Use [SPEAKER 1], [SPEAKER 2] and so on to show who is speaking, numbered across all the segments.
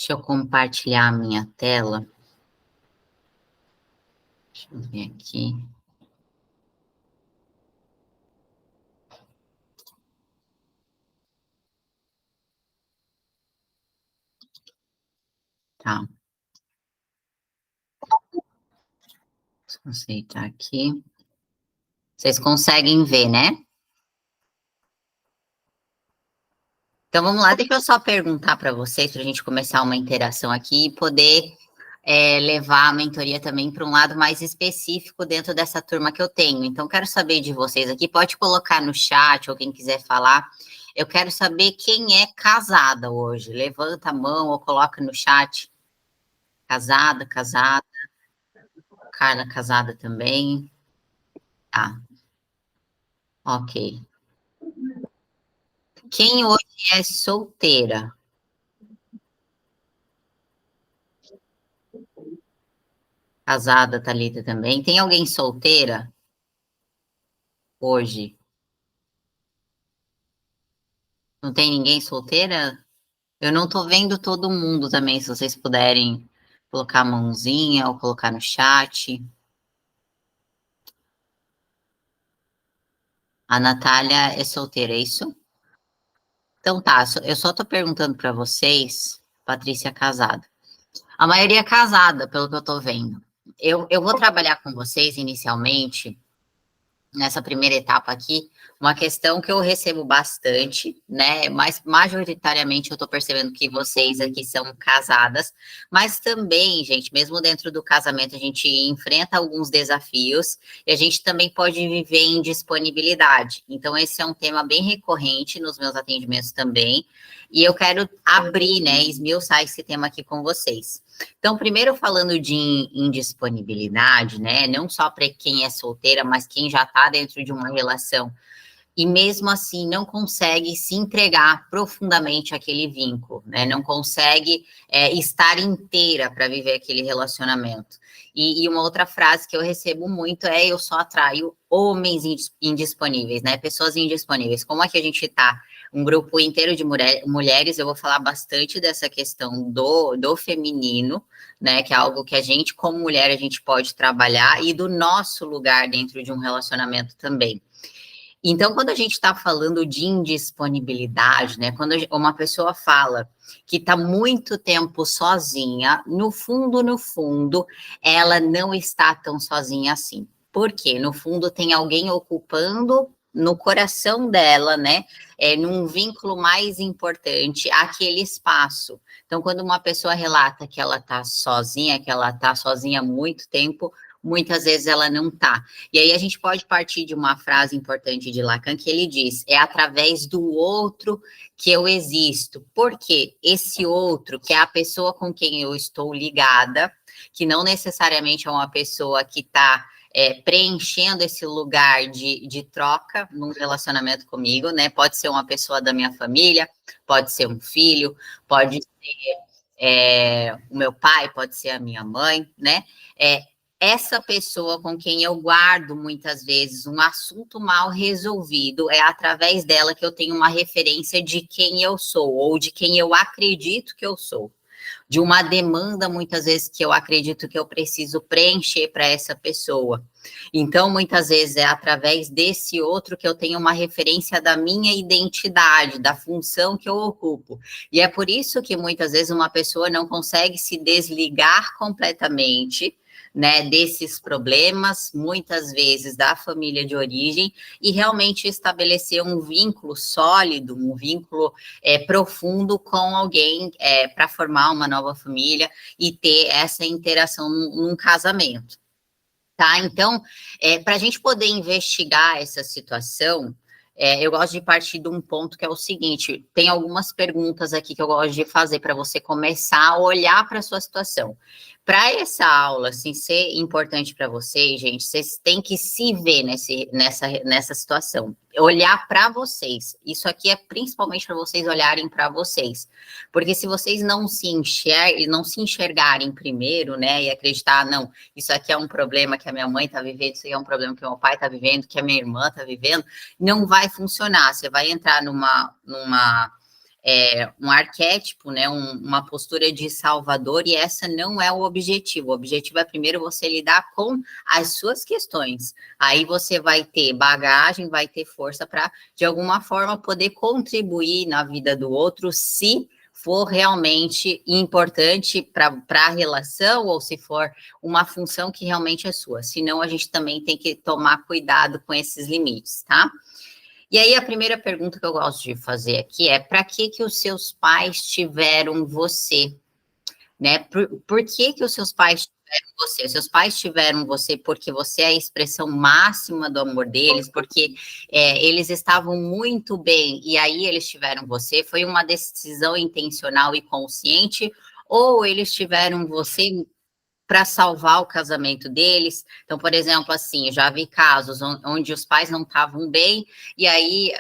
[SPEAKER 1] Deixa eu compartilhar a minha tela. Deixa eu ver aqui. Tá. Vou aceitar aqui. Vocês conseguem ver, né? Então vamos lá, deixa eu só perguntar para vocês, para a gente começar uma interação aqui e poder levar a mentoria também para um lado mais específico dentro dessa turma que eu tenho. Então, quero saber de vocês aqui, pode colocar no chat ou quem quiser falar. Eu quero saber quem é casada hoje. Levanta a mão ou coloca no chat. Casada, casada. Carla casada também. Tá, ok. Quem hoje é solteira? Casada, Thalita também. Tem alguém solteira hoje? Não tem ninguém solteira? Eu não tô vendo todo mundo também, se vocês puderem colocar a mãozinha ou colocar no chat. A Natália é solteira, é isso? Então tá, eu só tô perguntando para vocês, Patrícia é casada. A maioria é casada, pelo que eu tô vendo. Eu vou trabalhar com vocês inicialmente nessa primeira etapa aqui, uma questão que eu recebo bastante, né? Mas majoritariamente eu tô percebendo que vocês aqui são casadas, mas também, gente, mesmo dentro do casamento, a gente enfrenta alguns desafios e a gente também pode viver em disponibilidade. Então, esse é um tema bem recorrente nos meus atendimentos também. E eu quero abrir, né, esmiuçar esse tema aqui com vocês. Então, primeiro falando de indisponibilidade, né? Não só para quem é solteira, mas quem já está dentro de uma relação e mesmo assim não consegue se entregar profundamente àquele vínculo, né? Não consegue estar inteira para viver aquele relacionamento. E uma outra frase que eu recebo muito é: eu só atraio homens indisponíveis, né? Pessoas indisponíveis. Como é que a gente está? Um grupo inteiro de mulheres, eu vou falar bastante dessa questão do feminino, né? Que é algo que a gente, como mulher, a gente pode trabalhar, e do nosso lugar dentro de um relacionamento também. Então, quando a gente está falando de indisponibilidade, né? Quando uma pessoa fala que está muito tempo sozinha, no fundo, ela não está tão sozinha assim. Por quê? No fundo, tem alguém ocupando no coração dela, né? Num vínculo mais importante, aquele espaço. Então, quando uma pessoa relata que ela está sozinha, que ela está sozinha há muito tempo, muitas vezes ela não está. E aí a gente pode partir de uma frase importante de Lacan que ele diz: é através do outro que eu existo. Porque esse outro, que é a pessoa com quem eu estou ligada, que não necessariamente é uma pessoa que está preenchendo esse lugar de troca num relacionamento comigo, né? Pode ser uma pessoa da minha família, pode ser um filho, pode ser o meu pai, pode ser a minha mãe, né? Essa pessoa com quem eu guardo muitas vezes um assunto mal resolvido, é através dela que eu tenho uma referência de quem eu sou, ou de quem eu acredito que eu sou, de uma demanda muitas vezes que eu acredito que eu preciso preencher para essa pessoa. Então, muitas vezes é através desse outro que eu tenho uma referência da minha identidade, da função que eu ocupo. E é por isso que muitas vezes uma pessoa não consegue se desligar completamente, né, desses problemas, muitas vezes da família de origem, e realmente estabelecer um vínculo sólido, um vínculo profundo com alguém para formar uma nova família e ter essa interação num casamento. Tá? Então, para a gente poder investigar essa situação, eu gosto de partir de um ponto que é o seguinte: tem algumas perguntas aqui que eu gosto de fazer para você começar a olhar para a sua situação. Para essa aula assim, ser importante para vocês, gente, vocês têm que se ver nessa situação, olhar para vocês. Isso aqui é principalmente para vocês olharem para vocês, porque se vocês não se enxergarem primeiro, né, e acreditar, não, isso aqui é um problema que a minha mãe está vivendo, isso aqui é um problema que o meu pai está vivendo, que a minha irmã está vivendo, não vai funcionar. Você vai entrar numa um arquétipo, né, uma postura de salvador, e essa não é o objetivo. O objetivo é primeiro você lidar com as suas questões. Aí você vai ter bagagem, vai ter força para, de alguma forma, poder contribuir na vida do outro, se for realmente importante para a relação, ou se for uma função que realmente é sua. Senão, a gente também tem que tomar cuidado com esses limites, tá? E aí, a primeira pergunta que eu gosto de fazer aqui é: para que os seus pais tiveram você? Né? Por que os seus pais tiveram você? Os seus pais tiveram você porque você é a expressão máxima do amor deles, porque eles estavam muito bem e aí eles tiveram você? Foi uma decisão intencional e consciente, ou eles tiveram você para salvar o casamento deles? Então, por exemplo, assim, eu já vi casos onde os pais não estavam bem, e aí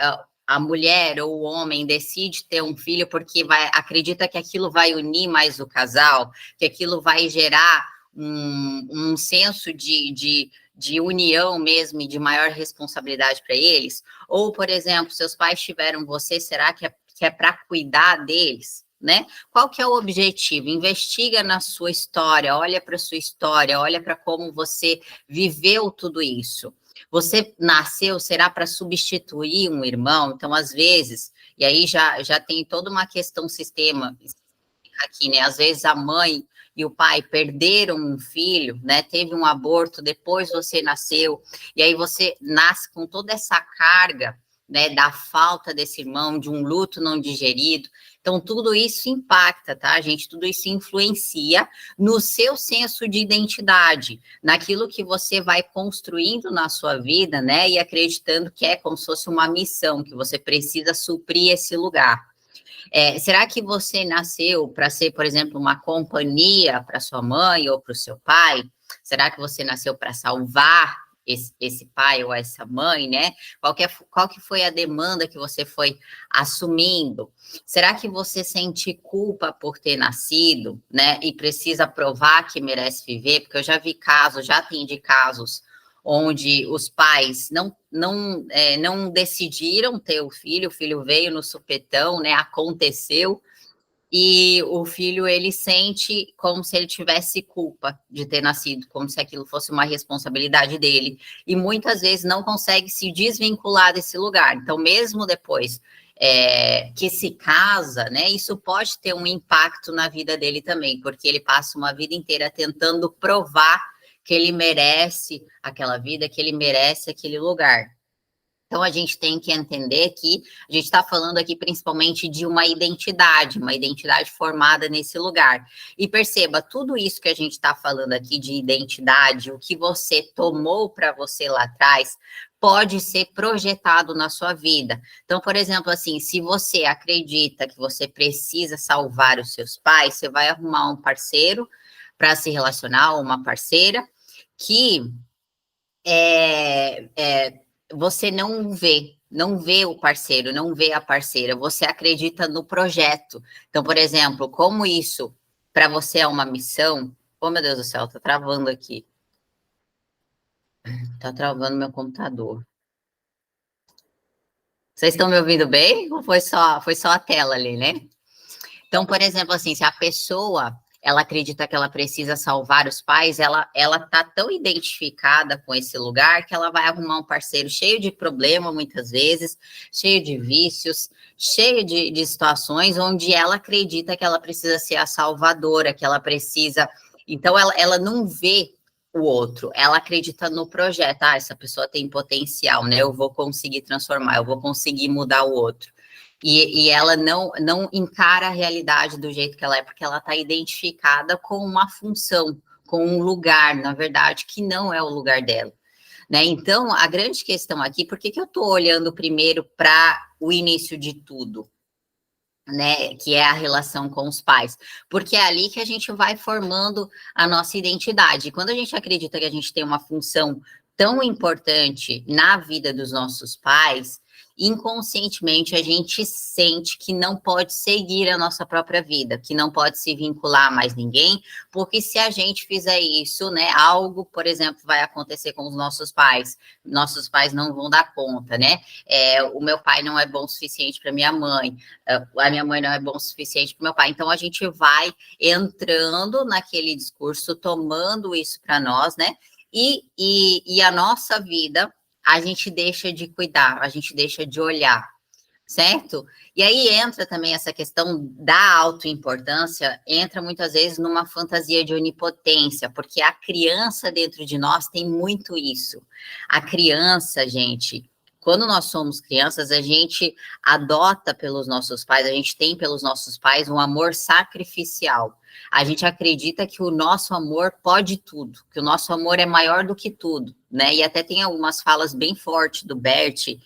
[SPEAKER 1] a mulher ou o homem decide ter um filho porque acredita que aquilo vai unir mais o casal, que aquilo vai gerar um senso de união mesmo e de maior responsabilidade para eles. Ou, por exemplo, seus pais tiveram você, será que é para cuidar deles? Né? Qual que é o objetivo? Investiga na sua história, olha para a sua história, olha para como você viveu tudo isso. Você nasceu, será para substituir um irmão? Então, às vezes, e aí já tem toda uma questão sistema aqui, né? Às vezes a mãe e o pai perderam um filho, né? Teve um aborto, depois você nasceu, e aí você nasce com toda essa carga, né, da falta desse irmão, de um luto não digerido. Então, tudo isso impacta, tá, gente? Tudo isso influencia no seu senso de identidade, naquilo que você vai construindo na sua vida, né, e acreditando que é como se fosse uma missão, que você precisa suprir esse lugar. Será que você nasceu para ser, por exemplo, uma companhia para sua mãe ou para o seu pai? Será que você nasceu para salvar esse pai ou essa mãe, né? Qual que foi a demanda que você foi assumindo? Será que você sente culpa por ter nascido, né? E precisa provar que merece viver? Porque eu já vi casos, já atendi casos onde os pais não decidiram ter o filho veio no supetão, né? Aconteceu, e o filho, ele sente como se ele tivesse culpa de ter nascido, como se aquilo fosse uma responsabilidade dele, e muitas vezes não consegue se desvincular desse lugar. Então, mesmo depois que se casa, né, isso pode ter um impacto na vida dele também, porque ele passa uma vida inteira tentando provar que ele merece aquela vida, que ele merece aquele lugar. Então, a gente tem que entender que a gente está falando aqui principalmente de uma identidade formada nesse lugar. E perceba, tudo isso que a gente está falando aqui de identidade, o que você tomou para você lá atrás, pode ser projetado na sua vida. Então, por exemplo, assim, se você acredita que você precisa salvar os seus pais, você vai arrumar um parceiro para se relacionar, uma parceira, que você não vê o parceiro, não vê a parceira, você acredita no projeto. Então, por exemplo, como isso para você é uma missão. Oh, meu Deus do céu, tá travando aqui. Tá travando meu computador. Vocês estão me ouvindo bem? Ou foi só a tela ali, né? Então, por exemplo, assim, se a pessoa ela acredita que ela precisa salvar os pais, ela tá tão identificada com esse lugar que ela vai arrumar um parceiro cheio de problema, muitas vezes, cheio de vícios, cheio de situações onde ela acredita que ela precisa ser a salvadora, que ela precisa. Então, ela não vê o outro, ela acredita no projeto. Ah, essa pessoa tem potencial, né? Eu vou conseguir transformar, eu vou conseguir mudar o outro. E ela não encara a realidade do jeito que ela é, porque ela está identificada com uma função, com um lugar, na verdade, que não é o lugar dela. Né? Então, a grande questão aqui, por que eu estou olhando primeiro para o início de tudo? Né, que é a relação com os pais, porque é ali que a gente vai formando a nossa identidade. E quando a gente acredita que a gente tem uma função tão importante na vida dos nossos pais, inconscientemente a gente sente que não pode seguir a nossa própria vida, que não pode se vincular a mais ninguém, porque se a gente fizer isso, né, algo, por exemplo, vai acontecer com os nossos pais não vão dar conta, né? O meu pai não é bom o suficiente para minha mãe, a minha mãe não é bom o suficiente para meu pai. Então a gente vai entrando naquele discurso, tomando isso para nós, né? E a nossa vida a gente deixa de cuidar, a gente deixa de olhar, certo? E aí entra também essa questão da autoimportância, entra muitas vezes numa fantasia de onipotência, porque a criança dentro de nós tem muito isso. A criança, gente, quando nós somos crianças, a gente adota pelos nossos pais, a gente tem pelos nossos pais um amor sacrificial. A gente acredita que o nosso amor pode tudo, que o nosso amor é maior do que tudo, né? E até tem algumas falas bem fortes do Bert,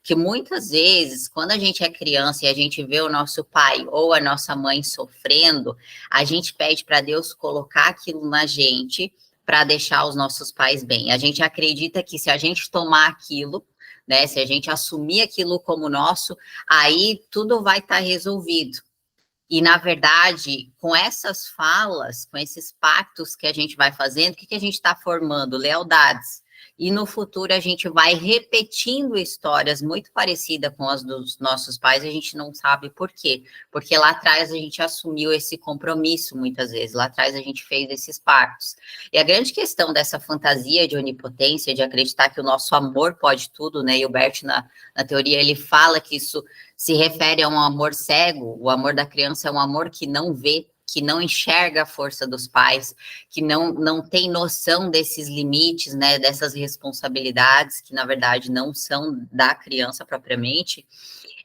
[SPEAKER 1] que muitas vezes, quando a gente é criança e a gente vê o nosso pai ou a nossa mãe sofrendo, a gente pede para Deus colocar aquilo na gente para deixar os nossos pais bem. A gente acredita que se a gente tomar aquilo, né, se a gente assumir aquilo como nosso, aí tudo vai estar resolvido. E, na verdade, com essas falas, com esses pactos que a gente vai fazendo, o que a gente está formando? Lealdades. E no futuro a gente vai repetindo histórias muito parecidas com as dos nossos pais, e a gente não sabe por quê. Porque lá atrás a gente assumiu esse compromisso, muitas vezes. Lá atrás a gente fez esses pactos. E a grande questão dessa fantasia de onipotência, de acreditar que o nosso amor pode tudo, né? E o Bert, na teoria, ele fala que isso se refere a um amor cego. O amor da criança é um amor que não vê, que não enxerga a força dos pais, que não tem noção desses limites, né, dessas responsabilidades, que na verdade não são da criança propriamente.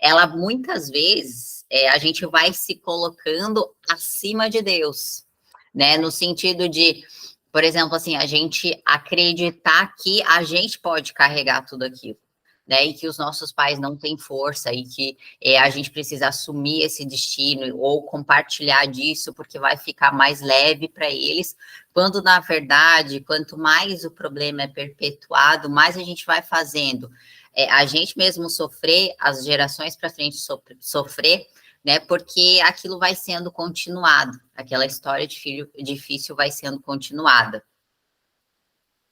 [SPEAKER 1] Ela, muitas vezes, a gente vai se colocando acima de Deus, né, no sentido de, por exemplo, assim, a gente acreditar que a gente pode carregar tudo aquilo, né, e que os nossos pais não têm força e que a gente precisa assumir esse destino ou compartilhar disso porque vai ficar mais leve para eles, quando na verdade, quanto mais o problema é perpetuado, mais a gente vai fazendo a gente mesmo sofrer, as gerações para frente sofrer, né, porque aquilo vai sendo continuado, aquela história de filho difícil vai sendo continuada.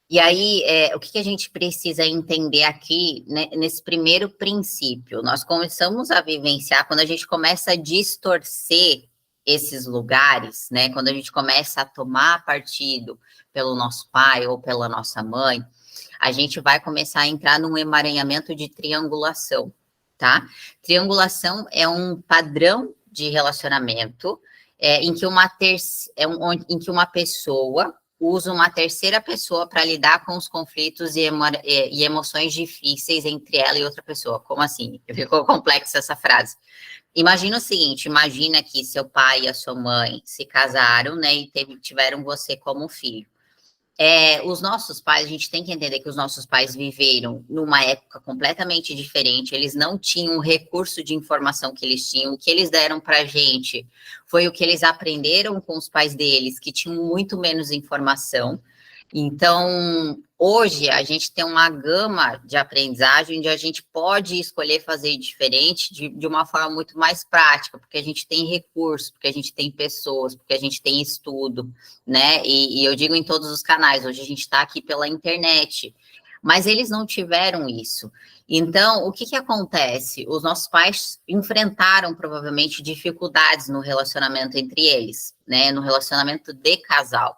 [SPEAKER 1] E aí, o que a gente precisa entender aqui, né, nesse primeiro princípio? Nós começamos a vivenciar, quando a gente começa a distorcer esses lugares, né, quando a gente começa a tomar partido pelo nosso pai ou pela nossa mãe, a gente vai começar a entrar num emaranhamento de triangulação, tá? Triangulação é um padrão de relacionamento em que em que uma pessoa usa uma terceira pessoa para lidar com os conflitos e emoções difíceis entre ela e outra pessoa. Como assim? Ficou complexa essa frase. Imagina o seguinte, imagina que seu pai e a sua mãe se casaram, né, e tiveram você como filho. Os nossos pais, a gente tem que entender que os nossos pais viveram numa época completamente diferente, eles não tinham o recurso de informação que eles tinham, o que eles deram para a gente foi o que eles aprenderam com os pais deles, que tinham muito menos informação. Então, hoje, a gente tem uma gama de aprendizagem onde a gente pode escolher fazer diferente de uma forma muito mais prática, porque a gente tem recursos, porque a gente tem pessoas, porque a gente tem estudo, né? E eu digo em todos os canais, hoje a gente está aqui pela internet, mas eles não tiveram isso. Então, o que acontece? Os nossos pais enfrentaram, provavelmente, dificuldades no relacionamento entre eles, né? No relacionamento de casal.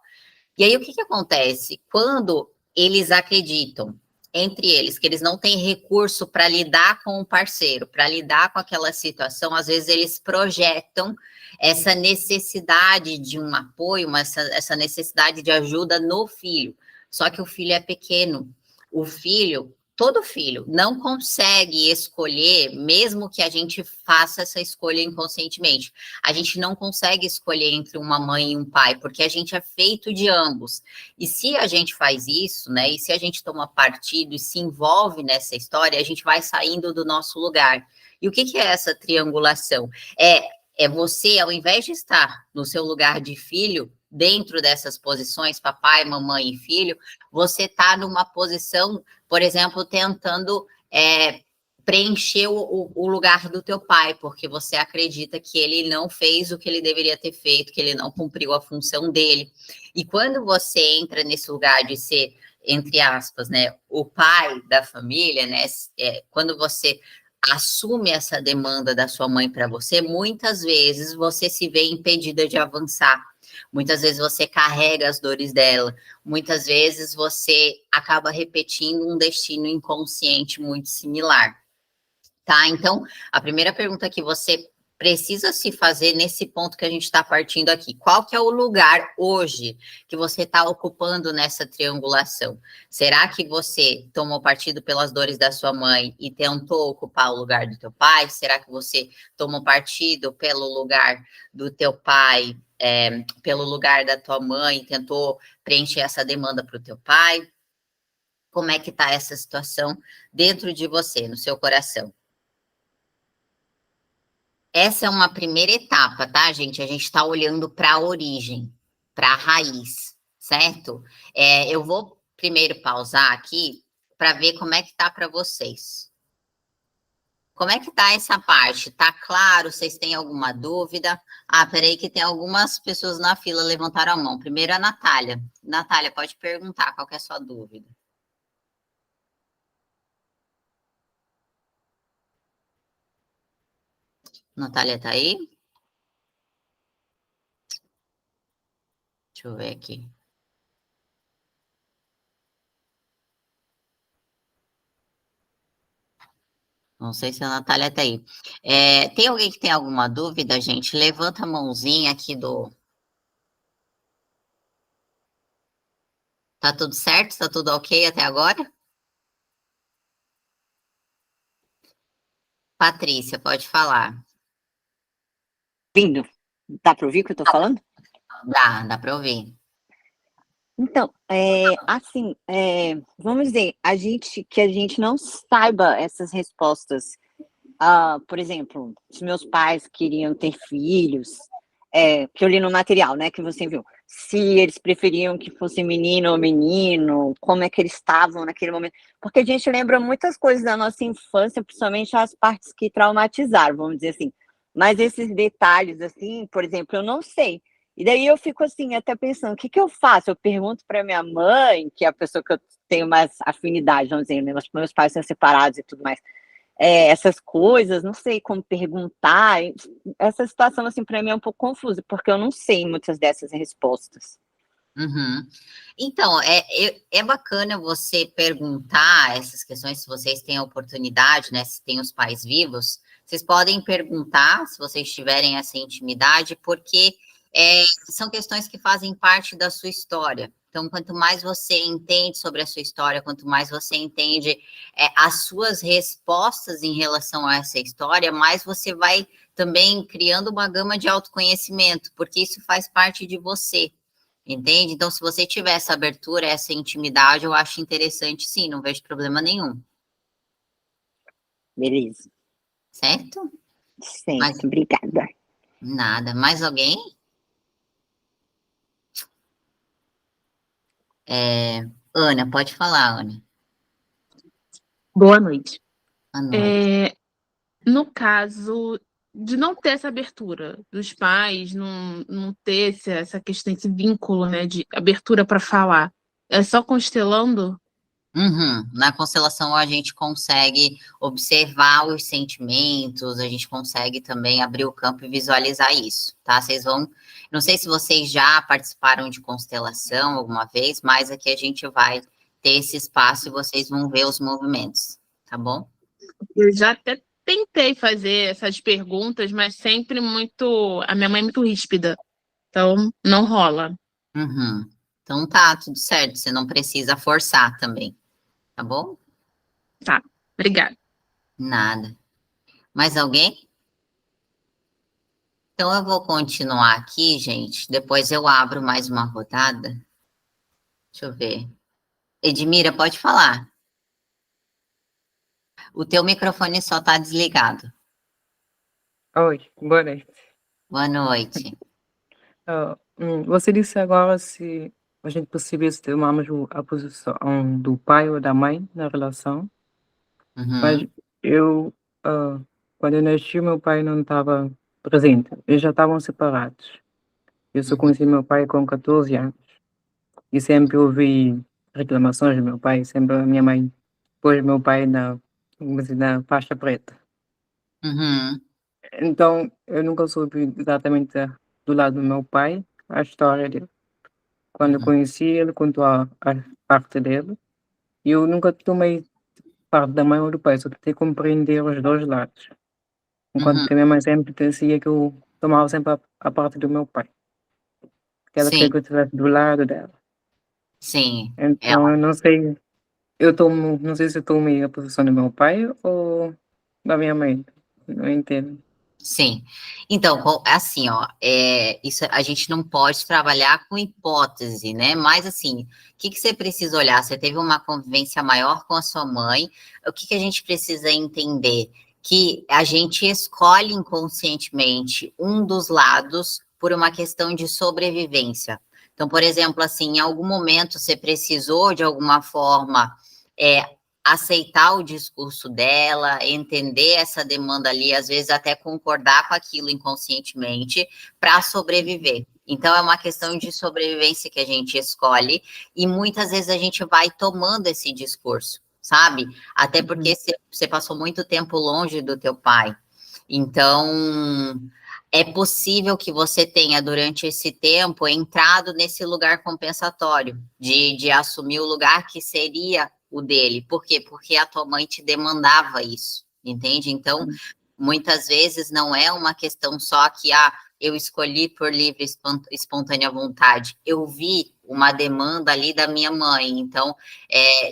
[SPEAKER 1] E aí, o que acontece? Quando eles acreditam, entre eles, que eles não têm recurso para lidar com o parceiro, para lidar com aquela situação, às vezes eles projetam essa necessidade de um apoio, essa necessidade de ajuda no filho. Só que o filho é pequeno. O filho, todo filho, não consegue escolher, mesmo que a gente faça essa escolha inconscientemente. A gente não consegue escolher entre uma mãe e um pai, porque a gente é feito de ambos. E se a gente faz isso, né, e se a gente toma partido e se envolve nessa história, a gente vai saindo do nosso lugar. E o que é essa triangulação? É você, ao invés de estar no seu lugar de filho, dentro dessas posições, papai, mamãe e filho, você está numa posição, por exemplo, tentando preencher o lugar do teu pai, porque você acredita que ele não fez o que ele deveria ter feito, que ele não cumpriu a função dele. E quando você entra nesse lugar de ser, entre aspas, né, o pai da família, né, quando você assume essa demanda da sua mãe para você, muitas vezes você se vê impedida de avançar. Muitas vezes você carrega as dores dela, muitas vezes você acaba repetindo um destino inconsciente muito similar. Tá? Então, a primeira pergunta que você precisa se fazer nesse ponto que a gente está partindo aqui, qual que é o lugar hoje que você está ocupando nessa triangulação? Será que você tomou partido pelas dores da sua mãe e tentou ocupar o lugar do teu pai? Será que você tomou partido pelo lugar do teu pai, pelo lugar da tua mãe e tentou preencher essa demanda para o teu pai? Como é que está essa situação dentro de você, no seu coração? Essa é uma primeira etapa, tá, gente? A gente está olhando para a origem, para a raiz, certo? Eu vou primeiro pausar aqui para ver como é que tá para vocês. Como é que tá essa parte? Tá claro? Vocês têm alguma dúvida? Ah, peraí que tem algumas pessoas na fila levantaram a mão. Primeiro a Natália. Natália, pode perguntar qual que é a sua dúvida. Natália tá aí? Deixa eu ver aqui. Não sei se a Natália tá aí. Tem alguém que tem alguma dúvida, gente? Levanta a mãozinha aqui do... Tá tudo certo? Tá tudo ok até agora? Patrícia, pode falar.
[SPEAKER 2] Vindo. Dá para ouvir o que eu estou falando?
[SPEAKER 1] Dá para ouvir.
[SPEAKER 2] Então, assim, vamos dizer, a gente não saiba essas respostas. Por exemplo, se meus pais queriam ter filhos, que eu li no material, né, que você viu, se eles preferiam que fosse menino ou menino, como é que eles estavam naquele momento, porque a gente lembra muitas coisas da nossa infância, principalmente as partes que traumatizaram, vamos dizer assim, mas esses detalhes, assim, por exemplo, eu não sei. E daí eu fico assim, até pensando, o que que eu faço? Eu pergunto para minha mãe, que é a pessoa que eu tenho mais afinidade, vamos dizer, meus pais são separados e tudo mais, essas coisas, não sei como perguntar. Essa situação, assim, para mim é um pouco confusa, porque eu não sei muitas dessas respostas.
[SPEAKER 1] Uhum. Então, é bacana você perguntar essas questões, se vocês têm a oportunidade, né? Se tem os pais vivos, vocês podem perguntar, se vocês tiverem essa intimidade, porque são questões que fazem parte da sua história. Então, quanto mais você entende sobre a sua história, quanto mais você entende as suas respostas em relação a essa história, mais você vai também criando uma gama de autoconhecimento, porque isso faz parte de você. Entende? Então, se você tiver essa abertura, essa intimidade, eu acho interessante, sim, não vejo problema nenhum.
[SPEAKER 2] Beleza.
[SPEAKER 1] Certo?
[SPEAKER 2] Certo, obrigada.
[SPEAKER 1] Nada. Mais alguém? Ana, pode falar, Ana.
[SPEAKER 3] Boa noite.
[SPEAKER 1] À noite.
[SPEAKER 3] No caso de não ter essa abertura dos pais, não ter essa questão, esse vínculo, né, de abertura para falar, é só constelando?
[SPEAKER 1] Uhum. Na constelação, a gente consegue observar os sentimentos, a gente consegue também abrir o campo e visualizar isso, tá? Vocês vão. Não sei se vocês já participaram de constelação alguma vez, mas aqui a gente vai ter esse espaço e vocês vão ver os movimentos, tá bom?
[SPEAKER 3] Eu já até tentei fazer essas perguntas, mas sempre muito. A minha mãe é muito ríspida, então não rola.
[SPEAKER 1] Uhum. Então tá, tudo certo. Você não precisa forçar também, tá bom?
[SPEAKER 3] Tá, obrigada.
[SPEAKER 1] Nada. Mais alguém? Então eu vou continuar aqui, gente. Depois eu abro mais uma rodada. Deixa eu ver. Edmira, pode falar. O teu microfone só está desligado.
[SPEAKER 4] Oi, boa noite.
[SPEAKER 1] Boa noite.
[SPEAKER 4] Você disse agora se a gente percebesse tomamos a posição do pai ou da mãe na relação, mas
[SPEAKER 1] Uhum.
[SPEAKER 4] eu, ah, quando eu nasci, meu pai não estava presente. Eles já estavam separados. Eu só
[SPEAKER 1] Uhum,
[SPEAKER 4] conheci meu pai com 14 anos. E sempre ouvi reclamações do meu pai, sempre a minha mãe pôs meu pai vamos dizer, na faixa preta.
[SPEAKER 1] uhum,
[SPEAKER 4] Então, eu nunca soube exatamente do lado do meu pai a história dele. Quando eu
[SPEAKER 1] uhum,
[SPEAKER 4] conheci, ele contou a parte dele, e eu nunca tomei parte da mãe ou do pai, só tentei compreender os dois lados. Enquanto
[SPEAKER 1] uhum.
[SPEAKER 4] que a minha mãe sempre dizia que eu tomava sempre a parte do meu pai, que ela queria
[SPEAKER 1] Sim,
[SPEAKER 4] que eu estivesse do lado dela.
[SPEAKER 1] sim.
[SPEAKER 4] Então, eu não sei, não sei se eu tomei a posição do meu pai ou da minha mãe. Não entendo.
[SPEAKER 1] Sim. Então, assim, ó, isso a gente não pode trabalhar com hipótese, né? Mas, assim, o que você precisa olhar? Você teve uma convivência maior com a sua mãe, o que a gente precisa entender? Que a gente escolhe inconscientemente um dos lados por uma questão de sobrevivência. Então, por exemplo, assim, em algum momento você precisou, de alguma forma, aceitar o discurso dela, entender essa demanda ali, às vezes até concordar com aquilo inconscientemente para sobreviver. Então, é uma questão de sobrevivência que a gente escolhe e muitas vezes a gente vai tomando esse discurso, sabe? Até porque você passou muito tempo longe do teu pai. Então, é possível que você tenha, durante esse tempo, entrado nesse lugar compensatório, de assumir o lugar que seria o dele. Por quê? Porque a tua mãe te demandava isso, entende? Então, muitas vezes não é uma questão só que, eu escolhi por livre, espontânea vontade. Eu vi uma demanda ali da minha mãe. Então,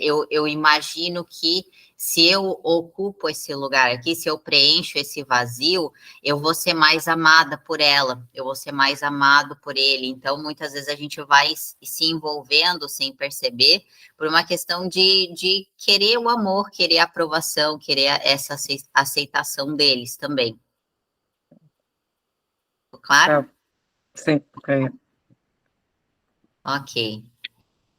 [SPEAKER 1] eu imagino que se eu ocupo esse lugar aqui, se eu preencho esse vazio, eu vou ser mais amada por ela, eu vou ser mais amado por ele. Então, muitas vezes a gente vai se envolvendo sem perceber, por uma questão de querer o amor, querer a aprovação, querer essa aceitação deles também. Claro?
[SPEAKER 4] Ah, sim, ok.
[SPEAKER 1] Ok.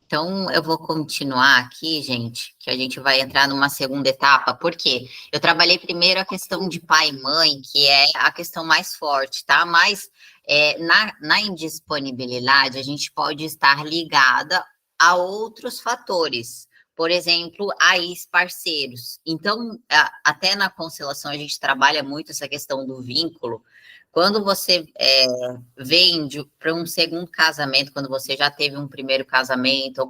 [SPEAKER 1] Então, eu vou continuar aqui, gente, que a gente vai entrar numa segunda etapa, porque eu trabalhei primeiro a questão de pai e mãe, que é a questão mais forte, tá? Mas na indisponibilidade, a gente pode estar ligada a outros fatores, por exemplo, a ex-parceiros. Então, até na constelação, a gente trabalha muito essa questão do vínculo. Quando você vem para um segundo casamento, quando você já teve um primeiro casamento, ou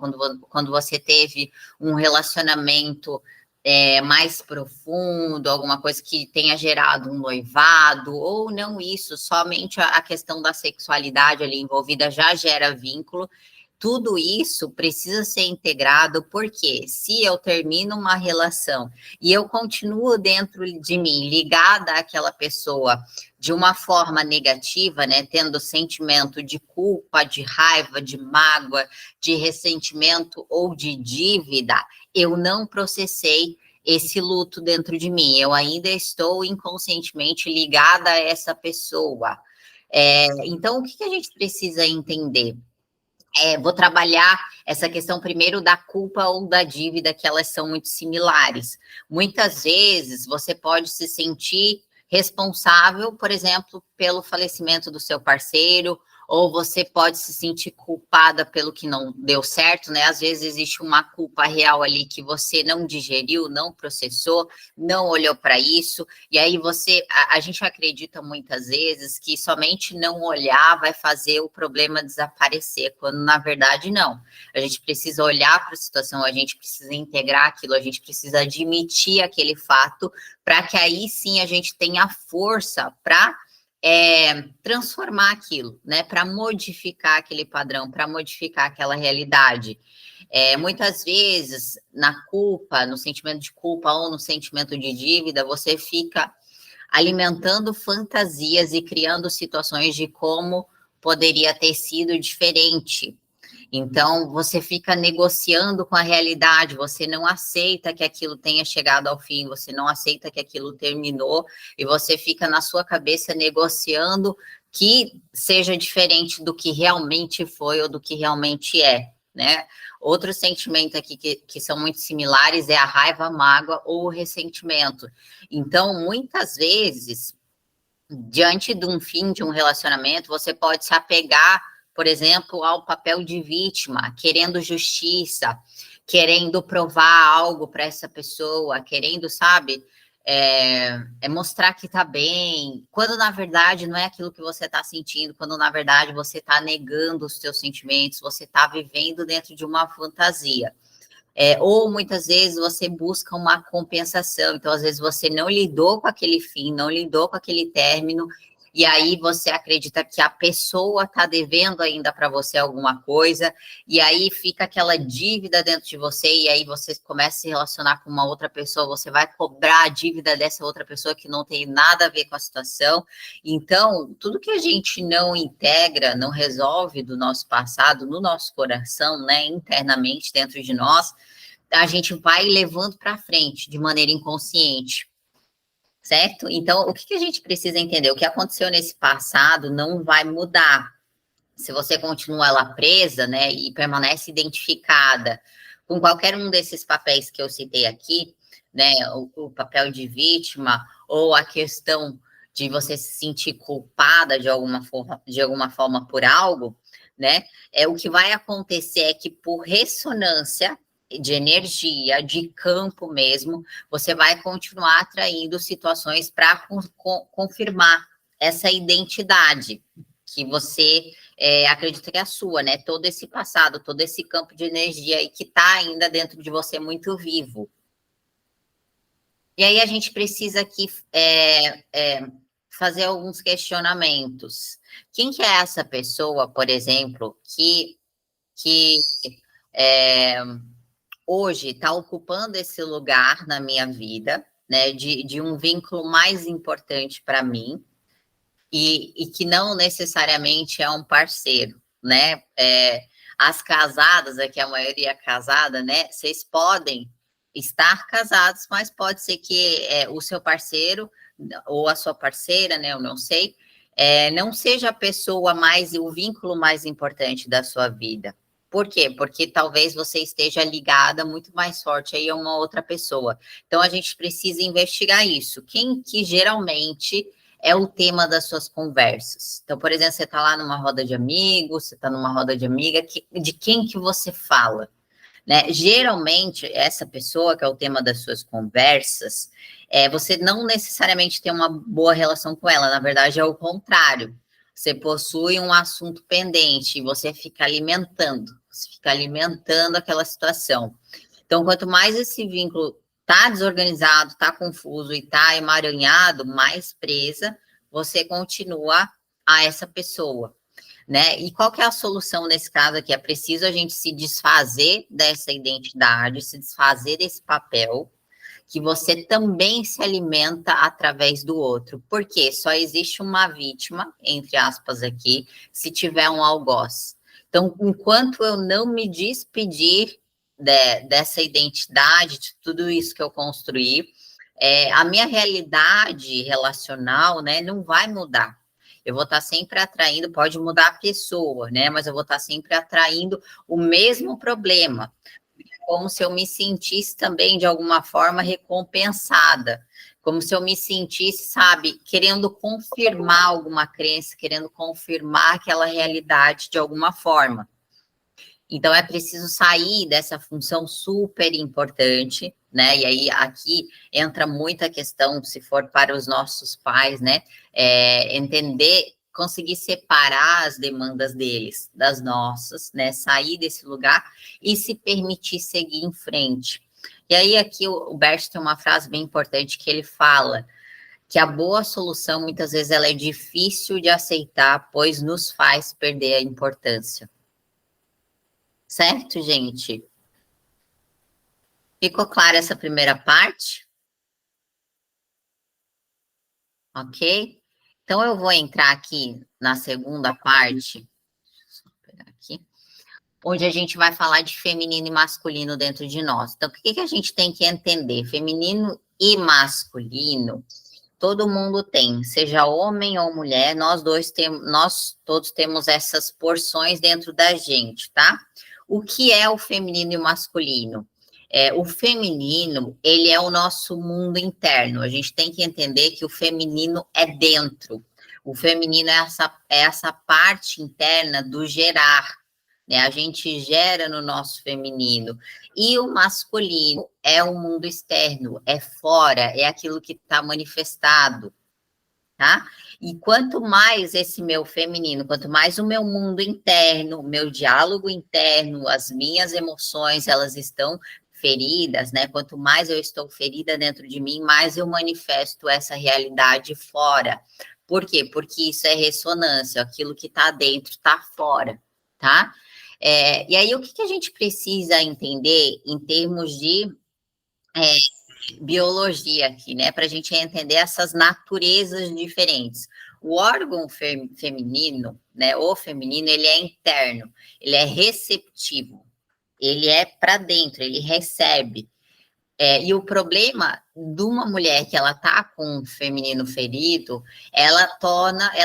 [SPEAKER 1] quando você teve um relacionamento mais profundo, alguma coisa que tenha gerado um noivado, ou não isso, somente a questão da sexualidade ali envolvida já gera vínculo. Tudo isso precisa ser integrado, porque se eu termino uma relação e eu continuo dentro de mim ligada àquela pessoa de uma forma negativa, né, tendo sentimento de culpa, de raiva, de mágoa, de ressentimento ou de dívida, eu não processei esse luto dentro de mim, eu ainda estou inconscientemente ligada a essa pessoa. Então, o que a gente precisa entender? Vou trabalhar essa questão primeiro da culpa ou da dívida, que elas são muito similares. Muitas vezes você pode se sentir responsável, por exemplo, pelo falecimento do seu parceiro, ou você pode se sentir culpada pelo que não deu certo, né? Às vezes existe uma culpa real ali que você não digeriu, não processou, não olhou para isso, e aí a gente acredita muitas vezes que somente não olhar vai fazer o problema desaparecer, quando na verdade não. A gente precisa olhar para a situação, a gente precisa integrar aquilo, a gente precisa admitir aquele fato, para que aí sim a gente tenha força para transformar aquilo, né? Para modificar aquele padrão, para modificar aquela realidade. Muitas vezes, na culpa, no sentimento de culpa ou no sentimento de dívida, você fica alimentando fantasias e criando situações de como poderia ter sido diferente. Então, você fica negociando com a realidade, você não aceita que aquilo tenha chegado ao fim, você não aceita que aquilo terminou, e você fica na sua cabeça negociando que seja diferente do que realmente foi ou do que realmente é. né? Outro sentimento aqui que são muito similares é a raiva, a mágoa ou o ressentimento. Então, muitas vezes, diante de um fim de um relacionamento, você pode se apegar, por exemplo, ao papel de vítima, querendo justiça, querendo provar algo para essa pessoa, querendo, sabe, mostrar que tá bem, quando na verdade não é aquilo que você tá sentindo, quando na verdade você tá negando os seus sentimentos, você tá vivendo dentro de uma fantasia. Ou muitas vezes você busca uma compensação, então às vezes você não lidou com aquele fim, não lidou com aquele término, e aí você acredita que a pessoa está devendo ainda para você alguma coisa, e aí fica aquela dívida dentro de você, e aí você começa a se relacionar com uma outra pessoa, você vai cobrar a dívida dessa outra pessoa que não tem nada a ver com a situação. Então, tudo que a gente não integra, não resolve do nosso passado, no nosso coração, né, internamente dentro de nós, a gente vai levando para frente de maneira inconsciente. Certo? Então, o que a gente precisa entender? O que aconteceu nesse passado não vai mudar. Se você continua lá presa, né, e permanece identificada com qualquer um desses papéis que eu citei aqui, né, o papel de vítima ou a questão de você se sentir culpada de alguma forma por algo, né, o que vai acontecer é que por ressonância de energia, de campo mesmo, você vai continuar atraindo situações para confirmar essa identidade que você acredita que é a sua, né? Todo esse passado, todo esse campo de energia e que está ainda dentro de você muito vivo. E aí a gente precisa aqui fazer alguns questionamentos. Quem que é essa pessoa, por exemplo, que hoje está ocupando esse lugar na minha vida, né, de um vínculo mais importante para mim, e que não necessariamente é um parceiro, né? As casadas, aqui a maioria é casada, né? Vocês podem estar casados, mas pode ser que o seu parceiro ou a sua parceira, né? Eu não sei, não seja a pessoa o vínculo mais importante da sua vida. Por quê? Porque talvez você esteja ligada muito mais forte aí a uma outra pessoa. Então, a gente precisa investigar isso. Quem que geralmente é o tema das suas conversas? Então, por exemplo, você está lá numa roda de amigos, você está numa roda de amiga, de quem que você fala? Né? Geralmente, essa pessoa que é o tema das suas conversas, você não necessariamente tem uma boa relação com ela, na verdade é o contrário. Você possui um assunto pendente e você fica alimentando aquela situação. Então, quanto mais esse vínculo está desorganizado, está confuso e está emaranhado, mais presa você continua a essa pessoa, né? E qual que é a solução nesse caso aqui? É preciso a gente se desfazer dessa identidade, se desfazer desse papel, que você também se alimenta através do outro. Porque só existe uma vítima, entre aspas aqui, se tiver um algoz. Então, enquanto eu não me despedir dessa identidade, de tudo isso que eu construí, a minha realidade relacional, né, não vai mudar. Eu vou estar sempre atraindo, pode mudar a pessoa, né, mas eu vou estar sempre atraindo o mesmo problema, como se eu me sentisse também, de alguma forma, recompensada, como se eu me sentisse, sabe, querendo confirmar alguma crença, querendo confirmar aquela realidade de alguma forma. Então, é preciso sair dessa função super importante, né? E aí, aqui entra muita questão, se for para os nossos pais, né? Entender, conseguir separar as demandas deles das nossas, né? Sair desse lugar e se permitir seguir em frente. E aí, aqui, o Bert tem uma frase bem importante que ele fala que a boa solução, muitas vezes, ela é difícil de aceitar, pois nos faz perder a importância. Certo, gente? Ficou clara essa primeira parte? Ok? Então, eu vou entrar aqui na segunda parte, deixa eu pegar aqui, onde a gente vai falar de feminino e masculino dentro de nós. Então, o que a gente tem que entender? Feminino e masculino, todo mundo tem, seja homem ou mulher, nós todos temos essas porções dentro da gente, tá? O que é o feminino e o masculino? O feminino, ele é o nosso mundo interno. A gente tem que entender que o feminino é dentro. O feminino é essa parte interna do gerar, né? A gente gera no nosso feminino. E o masculino é o mundo externo, é fora, é aquilo que está manifestado, tá? E quanto mais esse meu feminino, quanto mais o meu mundo interno, o meu diálogo interno, as minhas emoções, elas estão feridas, né? Quanto mais eu estou ferida dentro de mim, mais eu manifesto essa realidade fora. Por quê? Porque isso é ressonância, aquilo que está dentro está fora, tá? E aí, o que a gente precisa entender em termos de biologia aqui, né? Para a gente entender essas naturezas diferentes. O órgão feminino, né? O feminino, ele é interno, ele é receptivo, ele é para dentro, ele recebe. E o problema de uma mulher que ela tá com um feminino ferido, ela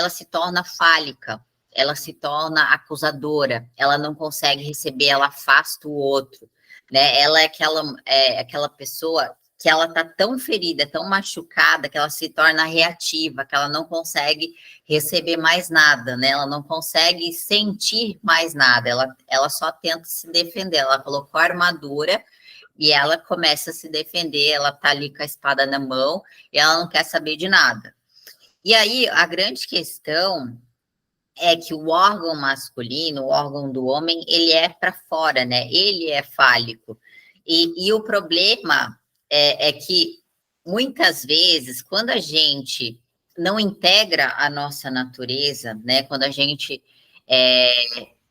[SPEAKER 1] se torna fálica, ela se torna acusadora, ela não consegue receber, ela afasta o outro, né? Ela é aquela pessoa que ela tá tão ferida, tão machucada, que ela se torna reativa, que ela não consegue receber mais nada, né? Ela não consegue sentir mais nada, ela só tenta se defender, ela colocou a armadura e ela começa a se defender, ela tá ali com a espada na mão e ela não quer saber de nada. E aí, a grande questão é que o órgão masculino, o órgão do homem, ele é para fora, né? Ele é fálico. E o problema é que, muitas vezes, quando a gente não integra a nossa natureza, né? Quando a gente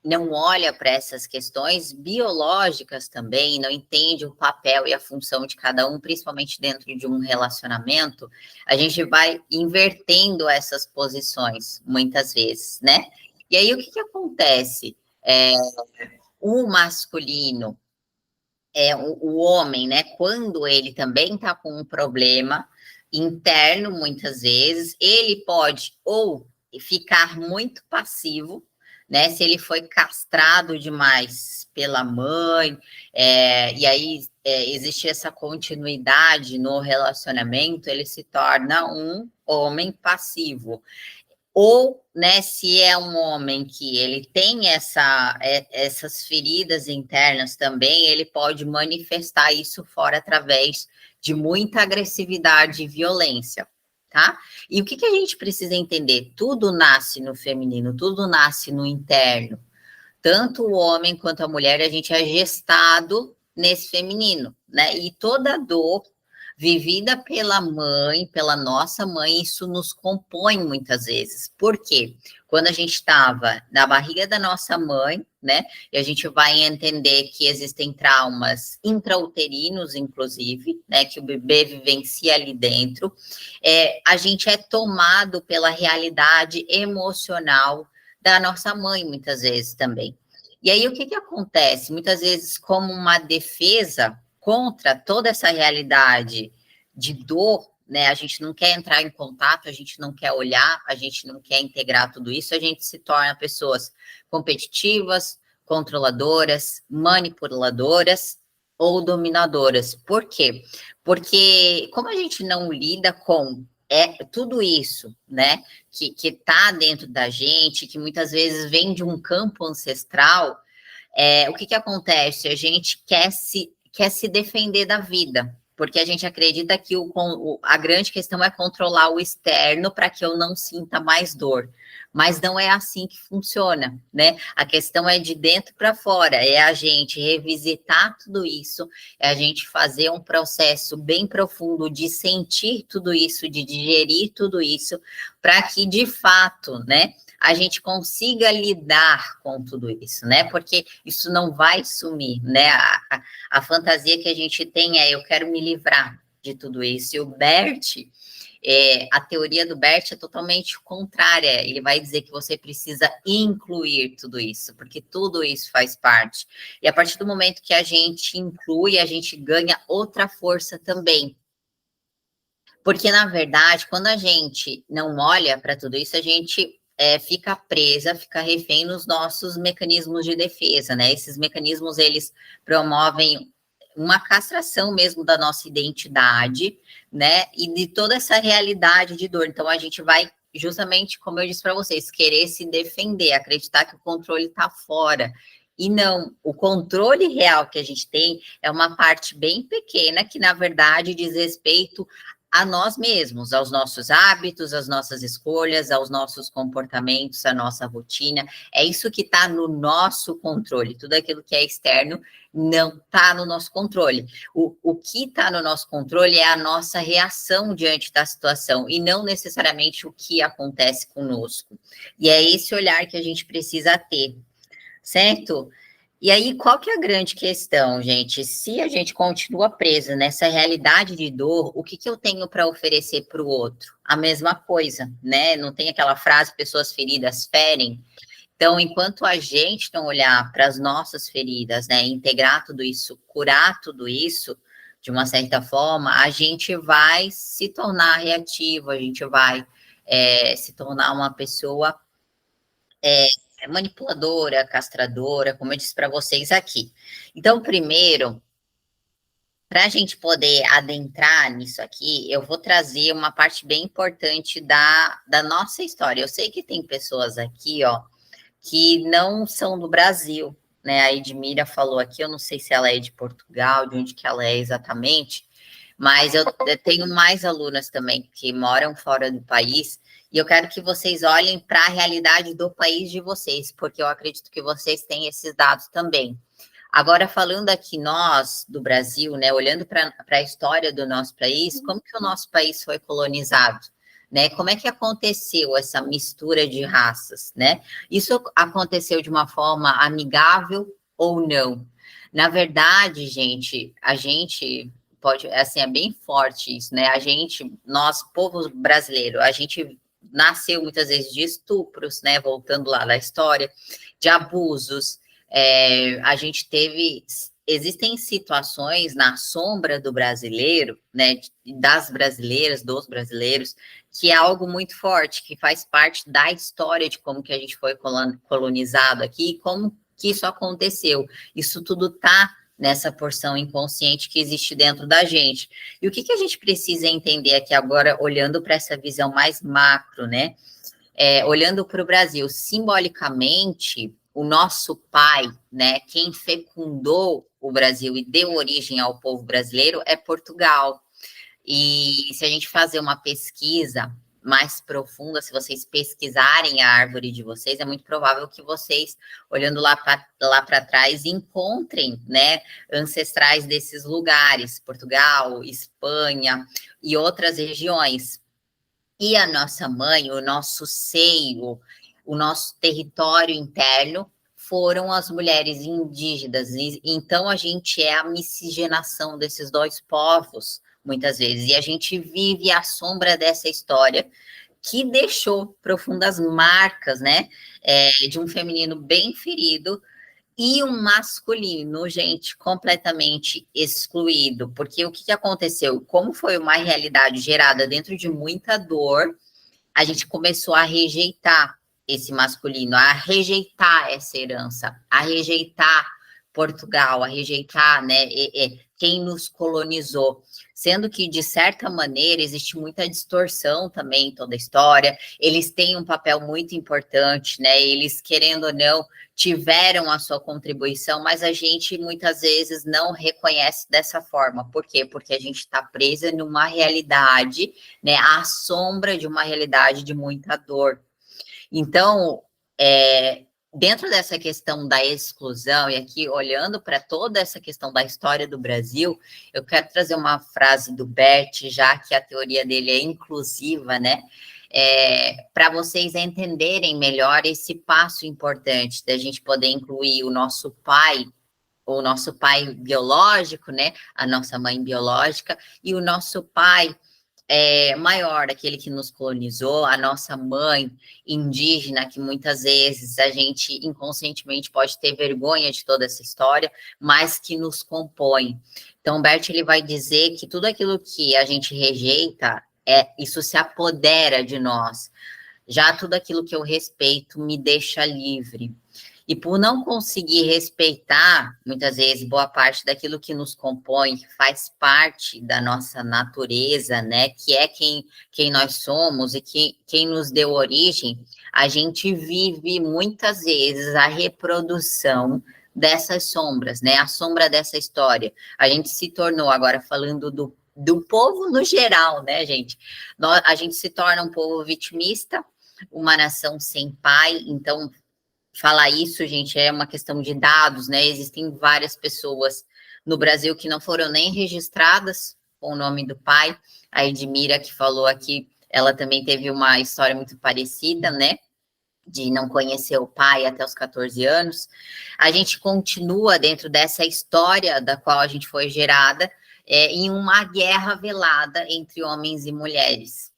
[SPEAKER 1] não olha para essas questões biológicas também, não entende o papel e a função de cada um, principalmente dentro de um relacionamento, a gente vai invertendo essas posições, muitas vezes, né? E aí, o que acontece? O masculino, o homem, né? Quando ele também está com um problema interno, muitas vezes, ele pode ou ficar muito passivo, né? Se ele foi castrado demais pela mãe, e aí existe essa continuidade no relacionamento, ele se torna um homem passivo. Ou, né, se é um homem que ele tem essas feridas internas também, ele pode manifestar isso fora através de muita agressividade e violência, tá? E o que a gente precisa entender? Tudo nasce no feminino, tudo nasce no interno. Tanto o homem quanto a mulher, a gente é gestado nesse feminino, né? E toda dor vivida pela mãe, pela nossa mãe, isso nos compõe muitas vezes. Por quê? Quando a gente estava na barriga da nossa mãe, né? E a gente vai entender que existem traumas intrauterinos, inclusive, né? Que o bebê vivencia ali dentro. A gente é tomado pela realidade emocional da nossa mãe, muitas vezes também. E aí, o que acontece? Muitas vezes, como uma defesa contra toda essa realidade de dor, né? A gente não quer entrar em contato, a gente não quer olhar, a gente não quer integrar tudo isso, a gente se torna pessoas competitivas, controladoras, manipuladoras ou dominadoras. Por quê? Porque como a gente não lida com tudo isso, né, que está dentro da gente, que muitas vezes vem de um campo ancestral, o que acontece? A gente quer se defender da vida, porque a gente acredita que a grande questão é controlar o externo para que eu não sinta mais dor. Mas não é assim que funciona, né? A questão é de dentro para fora, é a gente revisitar tudo isso, é a gente fazer um processo bem profundo de sentir tudo isso, de digerir tudo isso, para que, de fato, né, a gente consiga lidar com tudo isso, né? Porque isso não vai sumir, né? A fantasia que a gente tem é eu quero me livrar de tudo isso. E o Bert, a teoria do Bert é totalmente contrária. Ele vai dizer que você precisa incluir tudo isso, porque tudo isso faz parte. E a partir do momento que a gente inclui, a gente ganha outra força também. Porque, na verdade, quando a gente não olha para tudo isso, a gente fica presa, fica refém nos nossos mecanismos de defesa, né? Esses mecanismos, eles promovem uma castração mesmo da nossa identidade, né? E de toda essa realidade de dor. Então, a gente vai, justamente, como eu disse para vocês, querer se defender, acreditar que o controle está fora. E não, o controle real que a gente tem é uma parte bem pequena que, na verdade, diz respeito a nós mesmos, aos nossos hábitos, às nossas escolhas, aos nossos comportamentos, à nossa rotina. É isso que está no nosso controle. Tudo aquilo que é externo não está no nosso controle. O que está no nosso controle é a nossa reação diante da situação e não necessariamente o que acontece conosco. E é esse olhar que a gente precisa ter, certo? E aí, qual que é a grande questão, gente? Se a gente continua preso nessa realidade de dor, o que eu tenho para oferecer para o outro? A mesma coisa, né? Não tem aquela frase, pessoas feridas ferem? Então, enquanto a gente não olhar para as nossas feridas, né, integrar tudo isso, curar tudo isso, de uma certa forma, a gente vai se tornar reativo, a gente vai se tornar uma pessoa manipuladora, castradora, como eu disse para vocês aqui. Então, primeiro, para a gente poder adentrar nisso aqui, eu vou trazer uma parte bem importante da nossa história. Eu sei que tem pessoas aqui, ó, que não são do Brasil, né? A Edmira falou aqui, eu não sei se ela é de Portugal, de onde que ela é exatamente, mas eu tenho mais alunas também que moram fora do país, e eu quero que vocês olhem para a realidade do país de vocês, porque eu acredito que vocês têm esses dados também. Agora, falando aqui nós, do Brasil, né, olhando para a história do nosso país, como que o nosso país foi colonizado? Né? Como é que aconteceu essa mistura de raças, né? Isso aconteceu de uma forma amigável ou não? Na verdade, gente, a gente pode, assim, é bem forte isso, né? Nós, povo brasileiro, a gente nasceu muitas vezes de estupros, né? Voltando lá da história, de abusos. A gente teve... Existem situações na sombra do brasileiro, né? Das brasileiras, dos brasileiros, que é algo muito forte, que faz parte da história de como que a gente foi colonizado aqui, e como que isso aconteceu. Isso tudo está nessa porção inconsciente que existe dentro da gente. E o que a gente precisa entender aqui agora, olhando para essa visão mais macro, né? Olhando para o Brasil, simbolicamente, o nosso pai, né? Quem fecundou o Brasil e deu origem ao povo brasileiro é Portugal. E se a gente fazer uma pesquisa mais profunda, se vocês pesquisarem a árvore de vocês, é muito provável que vocês, olhando lá para trás, encontrem, né, ancestrais desses lugares, Portugal, Espanha e outras regiões. E a nossa mãe, o nosso seio, o nosso território interno, foram as mulheres indígenas. Então, a gente é a miscigenação desses dois povos, muitas vezes, e a gente vive à sombra dessa história que deixou profundas marcas, né, de um feminino bem ferido e um masculino, gente, completamente excluído, porque o que aconteceu? Como foi uma realidade gerada dentro de muita dor, a gente começou a rejeitar esse masculino, a rejeitar essa herança, a rejeitar Portugal, a rejeitar, né, quem nos colonizou, sendo que, de certa maneira, existe muita distorção também em toda a história, eles têm um papel muito importante, né, eles, querendo ou não, tiveram a sua contribuição, mas a gente, muitas vezes, não reconhece dessa forma. Por quê? Porque a gente está presa numa realidade, né, à sombra de uma realidade de muita dor. Então, dentro dessa questão da exclusão, e aqui olhando para toda essa questão da história do Brasil, eu quero trazer uma frase do Bert, já que a teoria dele é inclusiva, né? Para vocês entenderem melhor esse passo importante da gente poder incluir o nosso pai biológico, né? A nossa mãe biológica, e o nosso pai maior, aquele que nos colonizou, a nossa mãe indígena, que muitas vezes a gente inconscientemente pode ter vergonha de toda essa história, mas que nos compõe. Então, Bert, ele vai dizer que tudo aquilo que a gente rejeita, isso se apodera de nós. Já tudo aquilo que eu respeito me deixa livre. E por não conseguir respeitar, muitas vezes, boa parte daquilo que nos compõe, que faz parte da nossa natureza, né? Que é quem nós somos e quem nos deu origem, a gente vive muitas vezes a reprodução dessas sombras, né? A sombra dessa história. A gente se tornou, agora falando do povo no geral, né, gente? A gente se torna um povo vitimista, uma nação sem pai, então falar isso, gente, é uma questão de dados, né? Existem várias pessoas no Brasil que não foram nem registradas com o nome do pai. A Edmira, que falou aqui, ela também teve uma história muito parecida, né? De não conhecer o pai até os 14 anos. A gente continua dentro dessa história da qual a gente foi gerada, em uma guerra velada entre homens e mulheres,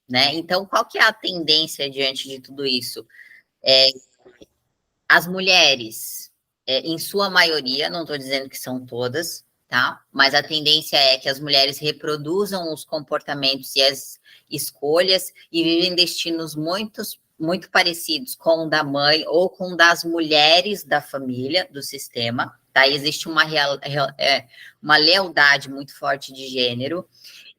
[SPEAKER 1] né? Então, qual que é a tendência diante de tudo isso? As mulheres, em sua maioria, não estou dizendo que são todas, tá? Mas a tendência é que as mulheres reproduzam os comportamentos e as escolhas e vivem destinos muito parecidos com o da mãe ou com o das mulheres da família, do sistema, tá? Existe uma lealdade muito forte de gênero.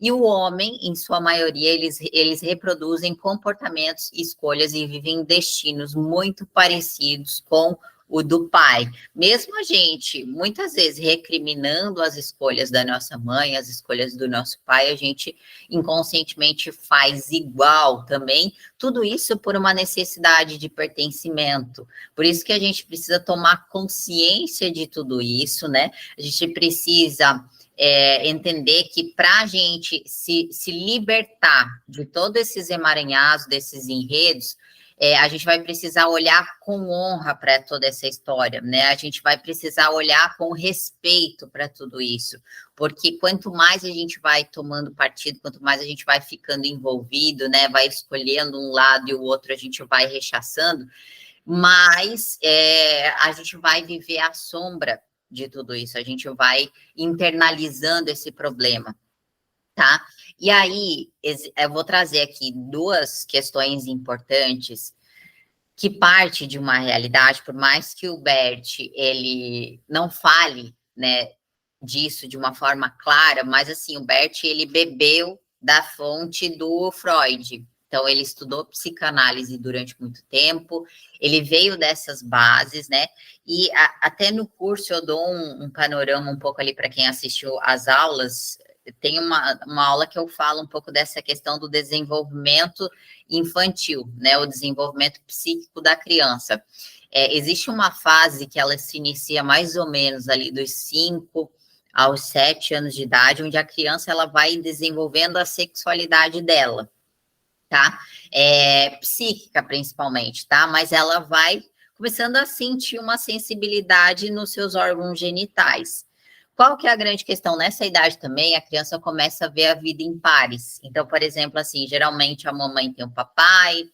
[SPEAKER 1] E o homem, em sua maioria, eles reproduzem comportamentos, escolhas e vivem destinos muito parecidos com o do pai. Mesmo a gente, muitas vezes, recriminando as escolhas da nossa mãe, as escolhas do nosso pai, a gente inconscientemente faz igual também. Tudo isso por uma necessidade de pertencimento. Por isso que a gente precisa tomar consciência de tudo isso, né? A gente precisa entender que para a gente se libertar de todos esses emaranhados, desses enredos, a gente vai precisar olhar com honra para toda essa história, né? A gente vai precisar olhar com respeito para tudo isso, porque quanto mais a gente vai tomando partido, quanto mais a gente vai ficando envolvido, né? Vai escolhendo um lado e o outro a gente vai rechaçando, mais a gente vai viver à sombra de tudo isso, a gente vai internalizando esse problema, tá? E aí, eu vou trazer aqui duas questões importantes que parte de uma realidade, por mais que o Bert, ele não fale, né, disso de uma forma clara, mas assim, o Bert, ele bebeu da fonte do Freud. Então, ele estudou psicanálise durante muito tempo, ele veio dessas bases, né? E até no curso eu dou um panorama um pouco ali para quem assistiu às aulas. Tem uma aula que eu falo um pouco dessa questão do desenvolvimento infantil, né? O desenvolvimento psíquico da criança. Existe uma fase que ela se inicia mais ou menos ali dos 5 aos 7 anos de idade, onde a criança ela vai desenvolvendo a sexualidade dela, tá? Psíquica, principalmente, tá? Mas ela vai começando a sentir uma sensibilidade nos seus órgãos genitais. Qual que é a grande questão? Nessa idade também, a criança começa a ver a vida em pares. Então, por exemplo, assim, geralmente a mamãe tem o papai,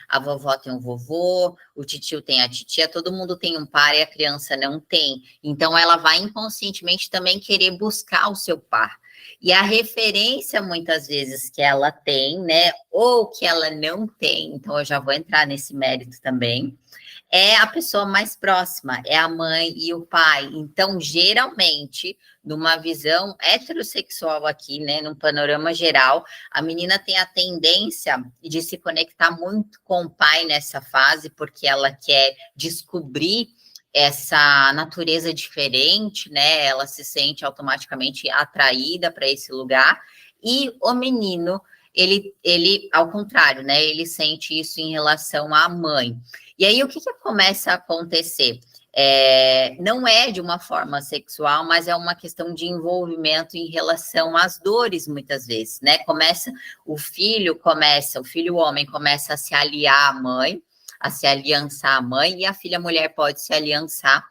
[SPEAKER 1] a vovó tem o vovô, o titio tem a titia, todo mundo tem um par e a criança não tem. Então, ela vai inconscientemente também querer buscar o seu par. E a referência, muitas vezes, que ela tem, né, ou que ela não tem, então eu já vou entrar nesse mérito também, é a pessoa mais próxima, é a mãe e o pai. Então, geralmente, numa visão heterossexual aqui, né, num panorama geral, a menina tem a tendência de se conectar muito com o pai nessa fase, porque ela quer descobrir essa natureza diferente, né? Ela se sente automaticamente atraída para esse lugar. E o menino, ele, ao contrário, né? Ele sente isso em relação à mãe. E aí, o que começa a acontecer? Não é de uma forma sexual, mas é uma questão de envolvimento em relação às dores, muitas vezes, né? O filho homem começa a se aliar à mãe, a se aliançar à mãe, e a filha mulher pode se aliançar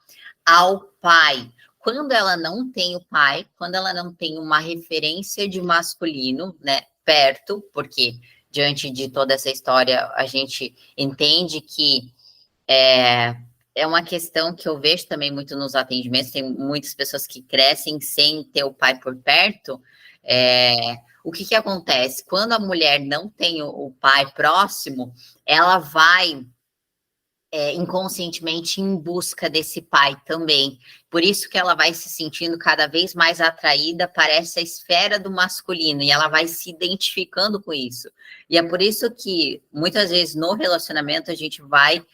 [SPEAKER 1] ao pai. Quando ela não tem o pai, quando ela não tem uma referência de masculino, né, perto, porque diante de toda essa história, a gente entende que é uma questão que eu vejo também muito nos atendimentos, tem muitas pessoas que crescem sem ter o pai por perto, o que que acontece? Quando a mulher não tem o pai próximo, ela vai inconscientemente em busca desse pai também. Por isso que ela vai se sentindo cada vez mais atraída para essa esfera do masculino, e ela vai se identificando com isso. E é por isso que, muitas vezes, no relacionamento, a gente vai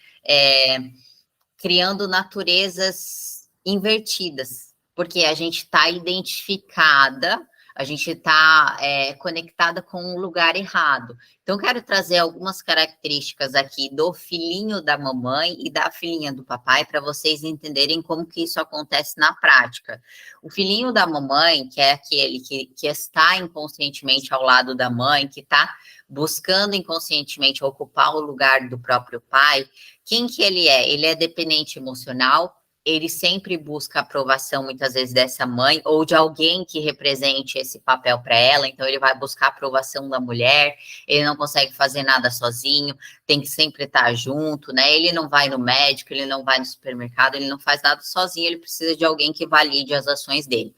[SPEAKER 1] criando naturezas invertidas, porque a gente está identificada, a gente está conectada com um lugar errado. Então, quero trazer algumas características aqui do filhinho da mamãe e da filhinha do papai, para vocês entenderem como que isso acontece na prática. O filhinho da mamãe, que é aquele que está inconscientemente ao lado da mãe, que está buscando inconscientemente ocupar o lugar do próprio pai, quem que ele é? Ele é dependente emocional, ele sempre busca a aprovação, muitas vezes, dessa mãe ou de alguém que represente esse papel para ela, então ele vai buscar a aprovação da mulher, ele não consegue fazer nada sozinho, tem que sempre estar junto, né? Ele não vai no médico, ele não vai no supermercado, ele não faz nada sozinho, ele precisa de alguém que valide as ações dele.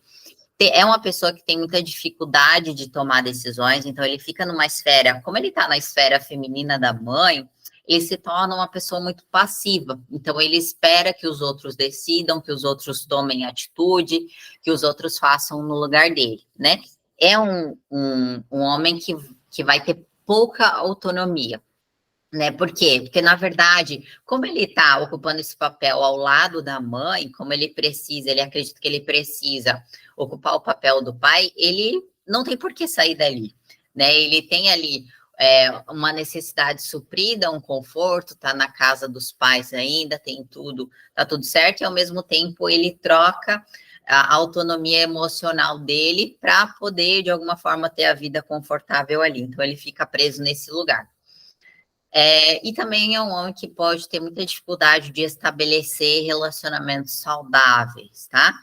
[SPEAKER 1] É uma pessoa que tem muita dificuldade de tomar decisões, então ele fica numa esfera, como ele está na esfera feminina da mãe, ele se torna uma pessoa muito passiva. Então, ele espera que os outros decidam, que os outros tomem atitude, que os outros façam no lugar dele, né? É um homem que vai ter pouca autonomia, né? Por quê? Porque, na verdade, como ele está ocupando esse papel ao lado da mãe, como ele acredita que ele precisa ocupar o papel do pai, ele não tem por que sair dali, né? Ele tem ali uma necessidade suprida, um conforto, tá na casa dos pais ainda, tem tudo, tá tudo certo, e ao mesmo tempo ele troca a autonomia emocional dele para poder, de alguma forma, ter a vida confortável ali. Então, ele fica preso nesse lugar. E também é um homem que pode ter muita dificuldade de estabelecer relacionamentos saudáveis, tá?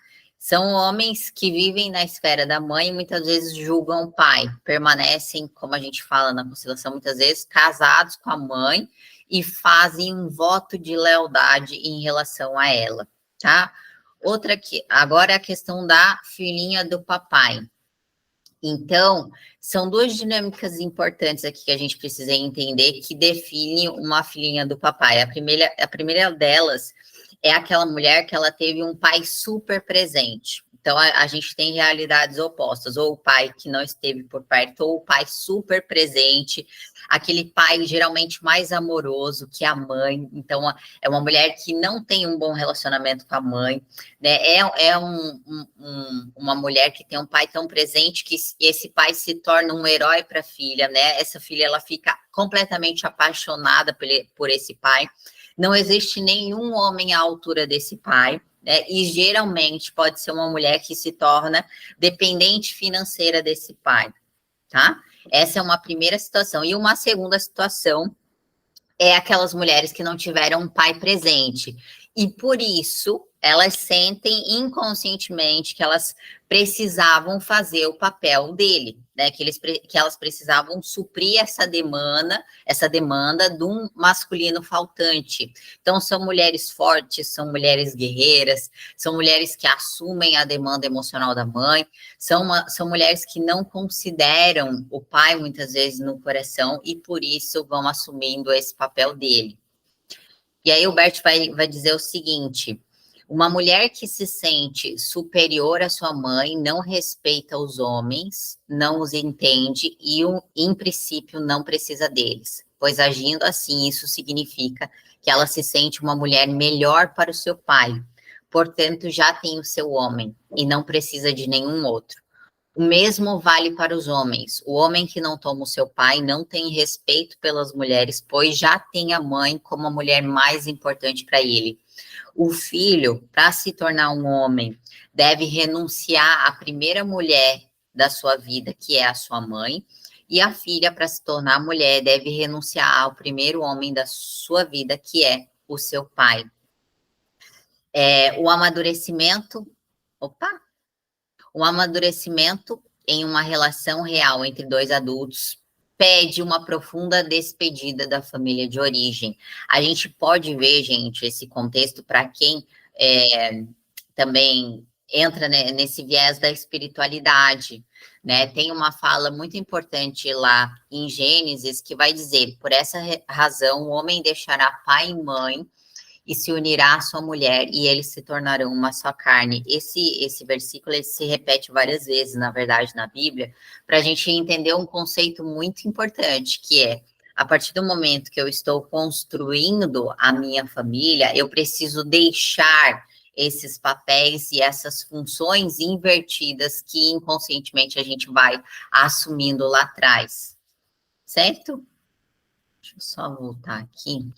[SPEAKER 1] São homens que vivem na esfera da mãe e muitas vezes julgam o pai, permanecem, como a gente fala na constelação, muitas vezes casados com a mãe e fazem um voto de lealdade em relação a ela, tá? Outra aqui, agora é a questão da filhinha do papai. Então, são duas dinâmicas importantes aqui que a gente precisa entender que definem uma filhinha do papai. A primeira delas é aquela mulher que ela teve um pai super presente. Então, a gente tem realidades opostas, ou o pai que não esteve por perto, ou o pai super presente, aquele pai geralmente mais amoroso que a mãe. Então, é uma mulher que não tem um bom relacionamento com a mãe, né? Uma mulher que tem um pai tão presente que esse pai se torna um herói para a filha, né? Essa filha, ela fica completamente apaixonada por esse pai. Não existe nenhum homem à altura desse pai, né? E geralmente pode ser uma mulher que se torna dependente financeira desse pai, tá? Essa é uma primeira situação. E uma segunda situação é aquelas mulheres que não tiveram um pai presente. E por isso, elas sentem inconscientemente que elas precisavam fazer o papel dele, né? Que elas precisavam suprir essa demanda de um masculino faltante. Então, são mulheres fortes, são mulheres guerreiras, são mulheres que assumem a demanda emocional da mãe, são mulheres que não consideram o pai, muitas vezes, no coração, e por isso vão assumindo esse papel dele. E aí o Bert vai dizer o seguinte: uma mulher que se sente superior à sua mãe não respeita os homens, não os entende e, em princípio, não precisa deles, pois agindo assim, isso significa que ela se sente uma mulher melhor para o seu pai, portanto, já tem o seu homem e não precisa de nenhum outro. O mesmo vale para os homens. O homem que não toma o seu pai não tem respeito pelas mulheres, pois já tem a mãe como a mulher mais importante para ele. O filho, para se tornar um homem, deve renunciar à primeira mulher da sua vida, que é a sua mãe, e a filha, para se tornar mulher, deve renunciar ao primeiro homem da sua vida, que é o seu pai. O amadurecimento em uma relação real entre dois adultos pede uma profunda despedida da família de origem. A gente pode ver, gente, esse contexto para quem também entra, né, nesse viés da espiritualidade, né? Tem uma fala muito importante lá em Gênesis que vai dizer: por essa razão, o homem deixará pai e mãe e se unirá à sua mulher, e eles se tornarão uma só carne. Esse versículo ele se repete várias vezes, na verdade, na Bíblia, para a gente entender um conceito muito importante, que é, a partir do momento que eu estou construindo a minha família, eu preciso deixar esses papéis e essas funções invertidas que inconscientemente a gente vai assumindo lá atrás, certo? Deixa eu só voltar aqui.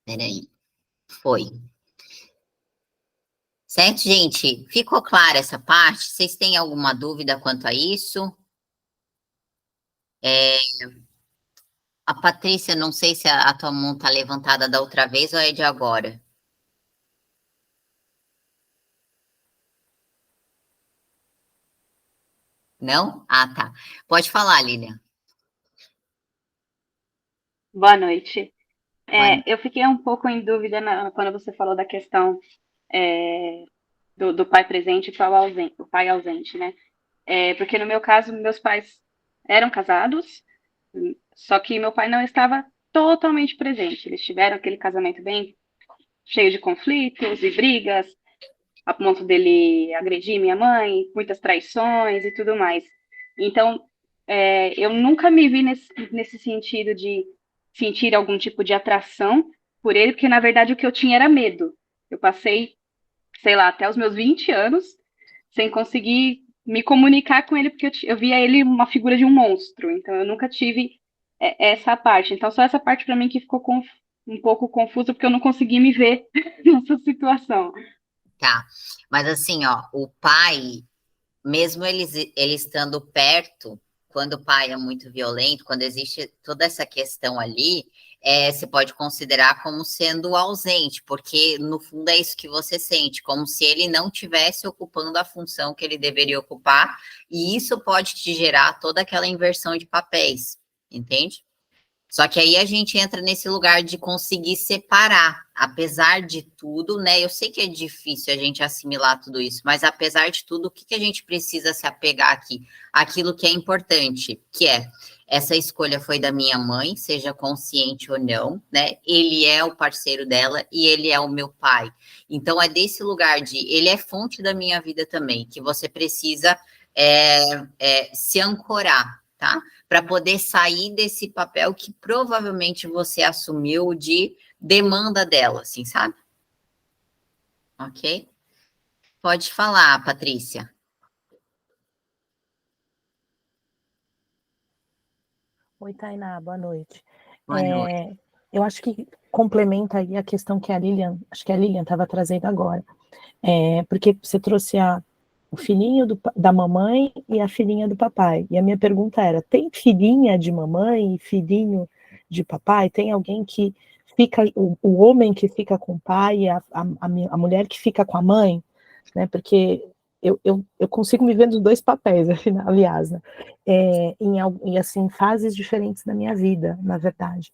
[SPEAKER 1] Peraí. Foi. Certo, gente? Ficou clara essa parte? Vocês têm alguma dúvida quanto a isso? A Patrícia, não sei se a tua mão está levantada da outra vez ou é de agora. Não? Ah, tá. Pode falar, Lilian.
[SPEAKER 5] Boa noite.
[SPEAKER 1] Boa
[SPEAKER 5] Eu fiquei um pouco em dúvida quando você falou da questão do pai presente e o pai ausente, né? Porque no meu caso, meus pais eram casados, só que meu pai não estava totalmente presente. Eles tiveram aquele casamento bem cheio de conflitos e brigas, a ponto dele agredir minha mãe, muitas traições e tudo mais. Então, eu nunca me vi nesse sentido de sentir algum tipo de atração por ele, porque na verdade o que eu tinha era medo. Eu passei, sei lá, até os meus 20 anos sem conseguir me comunicar com ele, porque eu via ele uma figura de um monstro. Então, eu nunca tive essa parte. Então, só essa parte para mim que ficou um pouco confusa, porque eu não consegui me ver nessa situação.
[SPEAKER 1] Tá. Mas assim, ó, o pai, mesmo ele estando perto, quando o pai é muito violento, quando existe toda essa questão ali, você pode considerar como sendo ausente, porque no fundo é isso que você sente, como se ele não tivesse ocupando a função que ele deveria ocupar, e isso pode te gerar toda aquela inversão de papéis, entende? Só que aí a gente entra nesse lugar de conseguir separar, apesar de tudo, né? Eu sei que é difícil a gente assimilar tudo isso, mas apesar de tudo, o que que a gente precisa se apegar aqui? Aquilo que é importante, que é essa escolha foi da minha mãe, seja consciente ou não, né? Ele é o parceiro dela e ele é o meu pai. Então é desse lugar de ele é fonte da minha vida também, que você precisa se ancorar, tá? Para poder sair desse papel que provavelmente você assumiu de demanda dela, assim, sabe? Ok? Pode falar, Patrícia.
[SPEAKER 6] Oi, Tainá, boa noite.
[SPEAKER 1] Boa noite.
[SPEAKER 6] Eu acho que complementa aí a questão que a Lilian, acho que a Lilian estava trazendo agora. Porque você trouxe o filhinho da mamãe e a filhinha do papai. E a minha pergunta era: tem filhinha de mamãe e filhinho de papai? Tem alguém que fica, o homem que fica com o pai e a mulher que fica com a mãe? Né? Porque eu consigo me ver nos dois papéis, aliás, né? Em assim, fases diferentes da minha vida, na verdade.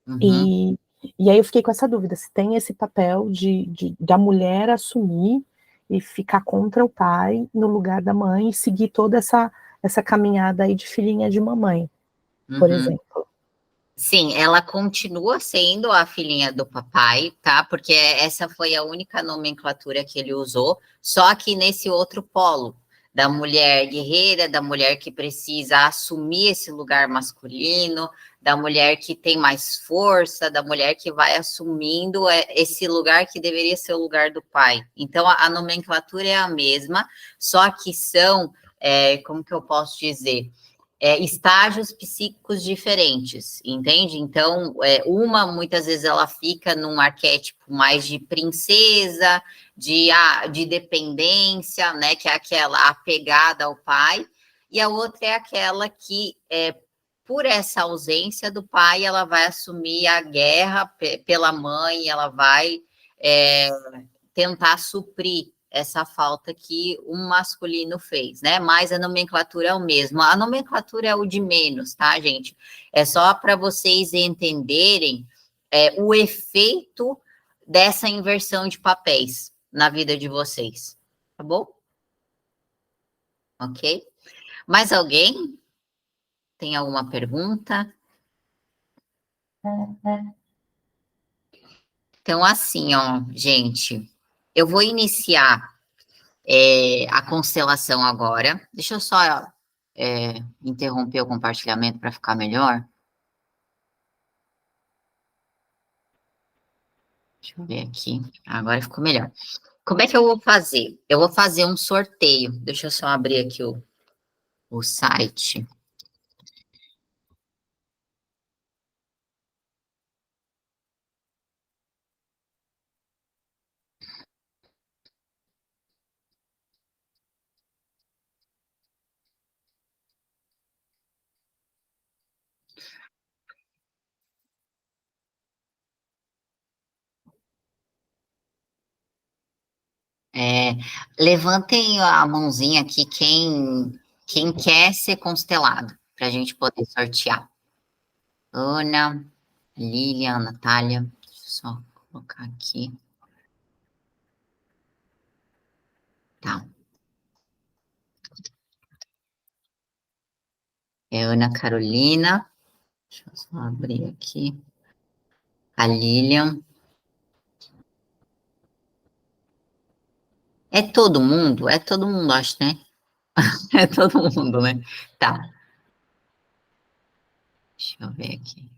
[SPEAKER 1] Uhum.
[SPEAKER 6] E aí eu fiquei com essa dúvida, se tem esse papel da mulher assumir e ficar contra o pai no lugar da mãe e seguir toda essa caminhada aí de filhinha de mamãe, por
[SPEAKER 1] Uhum.
[SPEAKER 6] exemplo.
[SPEAKER 1] Sim, ela continua sendo a filhinha do papai, tá? Porque essa foi a única nomenclatura que ele usou, só que nesse outro polo, da mulher guerreira, da mulher que precisa assumir esse lugar masculino, da mulher que tem mais força, da mulher que vai assumindo esse lugar que deveria ser o lugar do pai. Então, a nomenclatura é a mesma, só que são, como que eu posso dizer? Estágios psíquicos diferentes, entende? Então, uma muitas vezes ela fica num arquétipo mais de princesa, de dependência, né? Que é aquela apegada ao pai, e a outra é aquela que, por essa ausência do pai, ela vai assumir a guerra pela mãe, ela vai tentar suprir essa falta que um masculino fez, né? Mas a nomenclatura é o mesmo. A nomenclatura é o de menos, tá, gente? É só para vocês entenderem o efeito dessa inversão de papéis na vida de vocês, tá bom? Ok? Mais alguém? Tem alguma pergunta? Então, assim, ó, gente, eu vou iniciar a constelação agora. Deixa eu só interromper o compartilhamento para ficar melhor. Deixa eu ver aqui. Agora ficou melhor. Como é que eu vou fazer? Eu vou fazer um sorteio. Deixa eu só abrir aqui o site. Levantem a mãozinha aqui quem quer ser constelado, para a gente poder sortear. Ana, Lilian, Natália. Deixa eu só colocar aqui. Tá. Ana Carolina. Deixa eu só abrir aqui. A Lilian. É todo mundo? É todo mundo, acho, né? É todo mundo, né? Tá. Deixa eu ver aqui.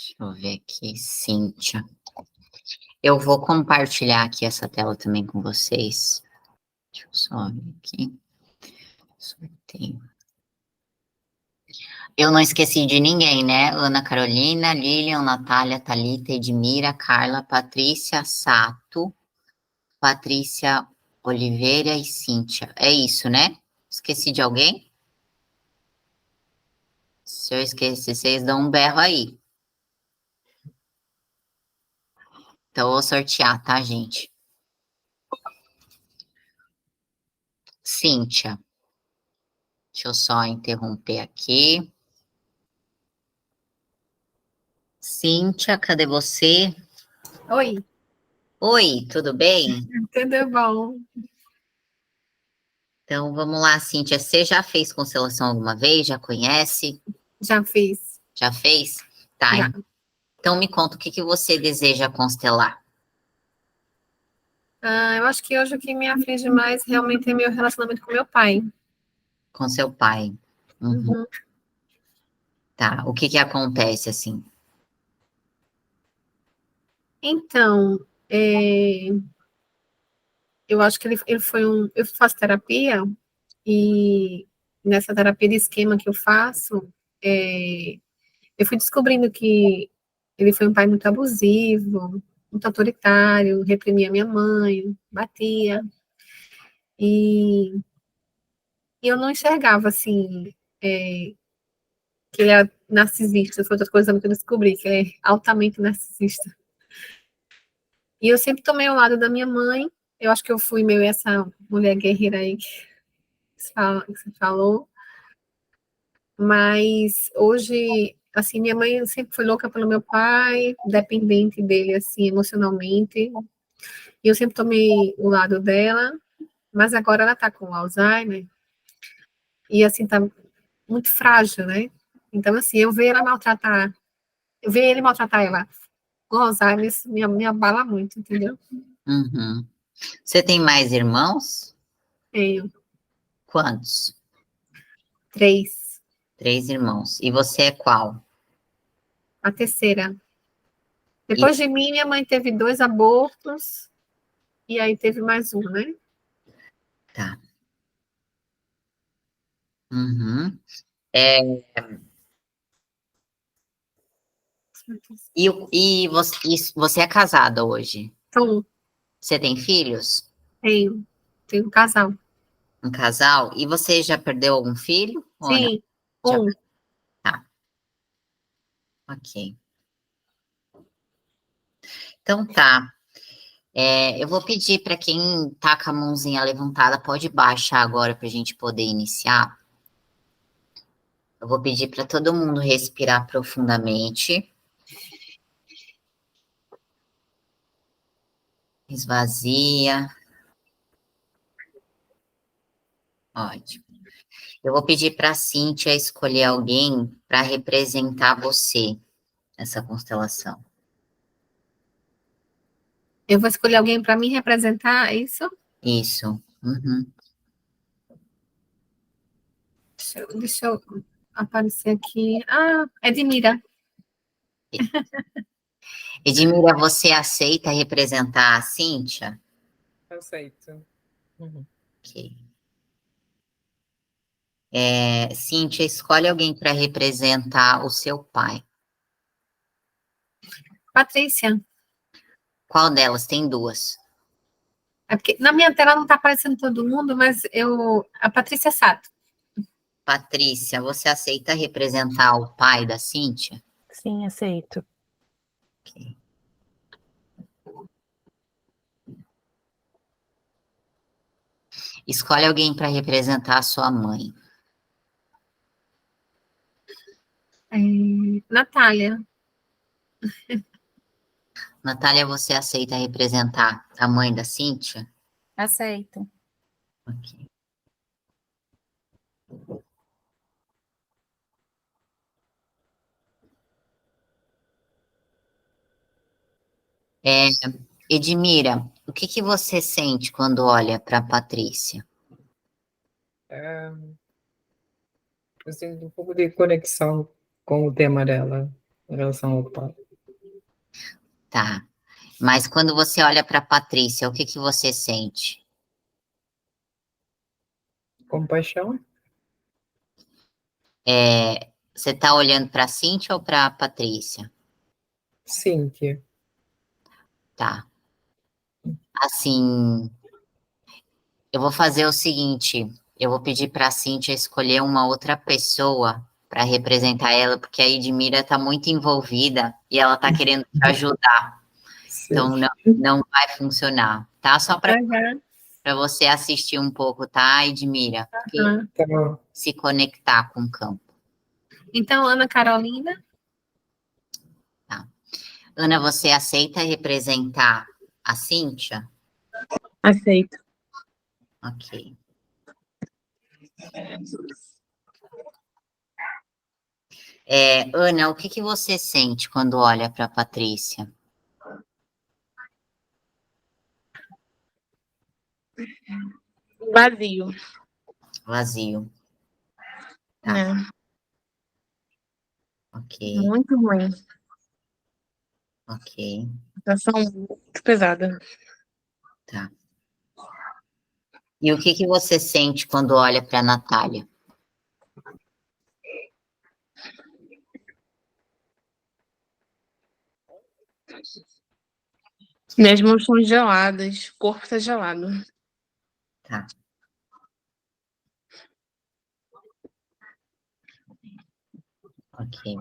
[SPEAKER 1] Deixa eu ver aqui, Cíntia. Eu vou compartilhar aqui essa tela também com vocês. Deixa eu só ver aqui. Sorteio. Eu não esqueci de ninguém, né? Ana Carolina, Lilian, Natália, Thalita, Edmira, Carla, Patrícia, Sato, Patrícia Oliveira e Cíntia. É isso, né? Esqueci de alguém? Se eu esqueci, vocês dão um berro aí. Então, eu vou sortear, tá, gente? Cíntia. Deixa eu só interromper aqui. Cíntia, cadê você?
[SPEAKER 7] Oi,
[SPEAKER 1] Oi, tudo bem?
[SPEAKER 7] tudo bom?
[SPEAKER 1] Então, vamos lá, Cíntia. Você já fez constelação alguma vez? Já conhece?
[SPEAKER 7] Já fiz.
[SPEAKER 1] Já fez? Tá.
[SPEAKER 7] Já.
[SPEAKER 1] Então, me conta o que você deseja constelar
[SPEAKER 7] Eu acho que hoje o que me aflige mais realmente é meu relacionamento com meu pai.
[SPEAKER 1] com seu pai. Uhum.
[SPEAKER 7] Uhum.
[SPEAKER 1] Tá. O que acontece, assim?
[SPEAKER 7] Então, eu acho que ele foi um. Eu faço terapia, e nessa terapia de esquema que eu faço, eu fui descobrindo que ele foi um pai muito abusivo, muito autoritário, reprimia minha mãe, batia. E eu não enxergava assim. Que ele é narcisista, foi outra coisa que eu descobri, que ele é altamente narcisista. E eu sempre tomei o lado da minha mãe, eu acho que eu fui meio essa mulher guerreira aí que você falou, mas hoje, assim, minha mãe sempre foi louca pelo meu pai, dependente dele, assim, emocionalmente, e eu sempre tomei o lado dela, mas agora ela tá com Alzheimer, e assim, tá muito frágil, né? Então, assim, eu ver ele maltratar ela com Alzheimer, isso me abala muito, entendeu?
[SPEAKER 1] Uhum. Você tem mais irmãos?
[SPEAKER 7] Tenho
[SPEAKER 1] Quantos?
[SPEAKER 7] 3.
[SPEAKER 1] 3 irmãos. E você é qual?
[SPEAKER 7] A terceira. Depois de mim, minha mãe teve 2 abortos, e aí teve mais um, né?
[SPEAKER 1] Tá. Uhum. É, e você é casada hoje?
[SPEAKER 7] Então,
[SPEAKER 1] Você tem filhos?
[SPEAKER 7] tenho um casal.
[SPEAKER 1] Um casal? E você já perdeu algum filho? Ou não?
[SPEAKER 7] Sim,
[SPEAKER 1] Já.
[SPEAKER 7] um.
[SPEAKER 1] Tá, ok. Então tá. Eu vou pedir para quem tá com a mãozinha levantada, pode baixar agora para a gente poder iniciar. Eu vou pedir para todo mundo respirar profundamente. Esvazia. Ótimo. Eu vou pedir para a Cíntia escolher alguém para representar você nessa constelação.
[SPEAKER 7] Eu vou escolher alguém para me representar, é isso?
[SPEAKER 1] Isso. Uhum.
[SPEAKER 7] Deixa eu aparecer aqui. Ah, Edmira.
[SPEAKER 1] Edmira, você aceita representar a Cíntia?
[SPEAKER 4] Aceito. Uhum.
[SPEAKER 1] Ok. Cíntia, escolhe alguém para representar o seu pai.
[SPEAKER 7] Patrícia.
[SPEAKER 1] Qual delas? Tem 2.
[SPEAKER 7] É porque na minha tela não está aparecendo todo mundo, mas a Patrícia Sato.
[SPEAKER 1] Patrícia, você aceita representar o pai da Cíntia?
[SPEAKER 6] Sim, aceito.
[SPEAKER 1] Ok. Escolhe alguém para representar a sua mãe.
[SPEAKER 7] Natália.
[SPEAKER 1] Natália, você aceita representar a mãe da Cíntia?
[SPEAKER 8] Aceito.
[SPEAKER 1] Ok. Edmira, o que você sente quando olha para Patrícia?
[SPEAKER 4] Eu sinto um pouco de conexão com o tema dela, em relação ao pai.
[SPEAKER 1] Tá. Mas quando você olha para Patrícia, o que você sente?
[SPEAKER 4] Compaixão?
[SPEAKER 1] Você está olhando para Cíntia ou para Patrícia?
[SPEAKER 4] Cíntia.
[SPEAKER 1] Tá. Assim, eu vou fazer o seguinte, eu vou pedir para a Cíntia escolher uma outra pessoa para representar ela, porque a Edmira está muito envolvida e ela está querendo te ajudar.
[SPEAKER 4] Sim.
[SPEAKER 1] Então, não vai funcionar, tá? Só para você assistir um pouco, tá, Edmira?
[SPEAKER 4] Tá bom.
[SPEAKER 1] Se conectar com o campo.
[SPEAKER 7] Então, Ana Carolina.
[SPEAKER 1] Tá. Ana, você aceita representar a Cíntia?
[SPEAKER 3] Aceito.
[SPEAKER 1] Ok. Ana, o que você sente quando olha para a Patrícia?
[SPEAKER 3] Vazio.
[SPEAKER 1] Vazio. Tá.
[SPEAKER 3] É,
[SPEAKER 1] Ok,
[SPEAKER 3] muito ruim.
[SPEAKER 1] ok,
[SPEAKER 3] Situação muito pesada.
[SPEAKER 1] tá. E o que você sente quando olha para a Natália?
[SPEAKER 3] Minhas mãos estão geladas, o corpo está gelado.
[SPEAKER 1] Tá. Ok.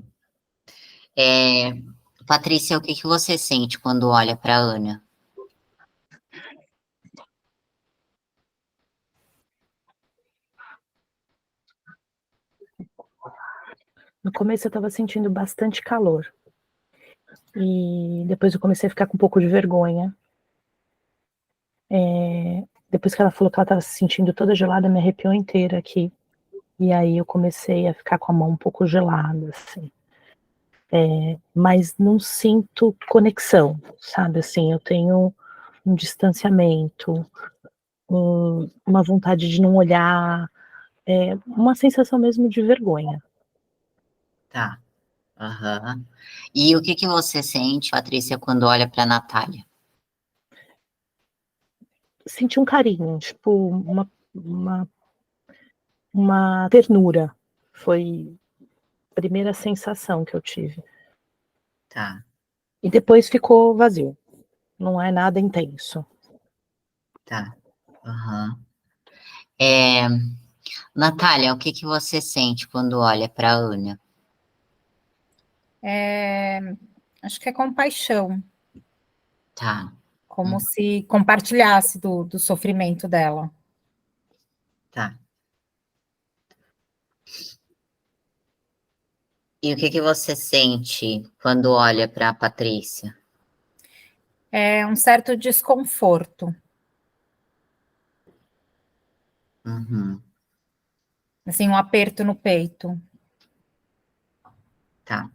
[SPEAKER 1] Patrícia, o que você sente quando olha para a Ana?
[SPEAKER 6] No começo eu estava sentindo bastante calor. E depois eu comecei a ficar com um pouco de vergonha. Depois que ela falou que ela estava se sentindo toda gelada, me arrepiou inteira aqui. E aí eu comecei a ficar com a mão um pouco gelada, assim. Mas não sinto conexão, sabe? Assim, eu tenho um distanciamento, uma vontade de não olhar, uma sensação mesmo de vergonha.
[SPEAKER 1] Tá. Aham. E o que que você sente, Patrícia, quando olha para Natália?
[SPEAKER 6] Senti um carinho, tipo, uma ternura. Foi a primeira sensação que eu tive.
[SPEAKER 1] Tá.
[SPEAKER 6] E depois ficou vazio. Não é nada intenso.
[SPEAKER 1] Tá. Aham. É, Natália, o que que você sente quando olha para Ana?
[SPEAKER 8] Acho que é compaixão,
[SPEAKER 1] Tá.
[SPEAKER 8] como se compartilhasse do sofrimento dela.
[SPEAKER 1] Tá. E o que que você sente quando olha para Patrícia?
[SPEAKER 8] É um certo desconforto,
[SPEAKER 1] Uhum.
[SPEAKER 8] assim, um aperto no peito.
[SPEAKER 1] Tá.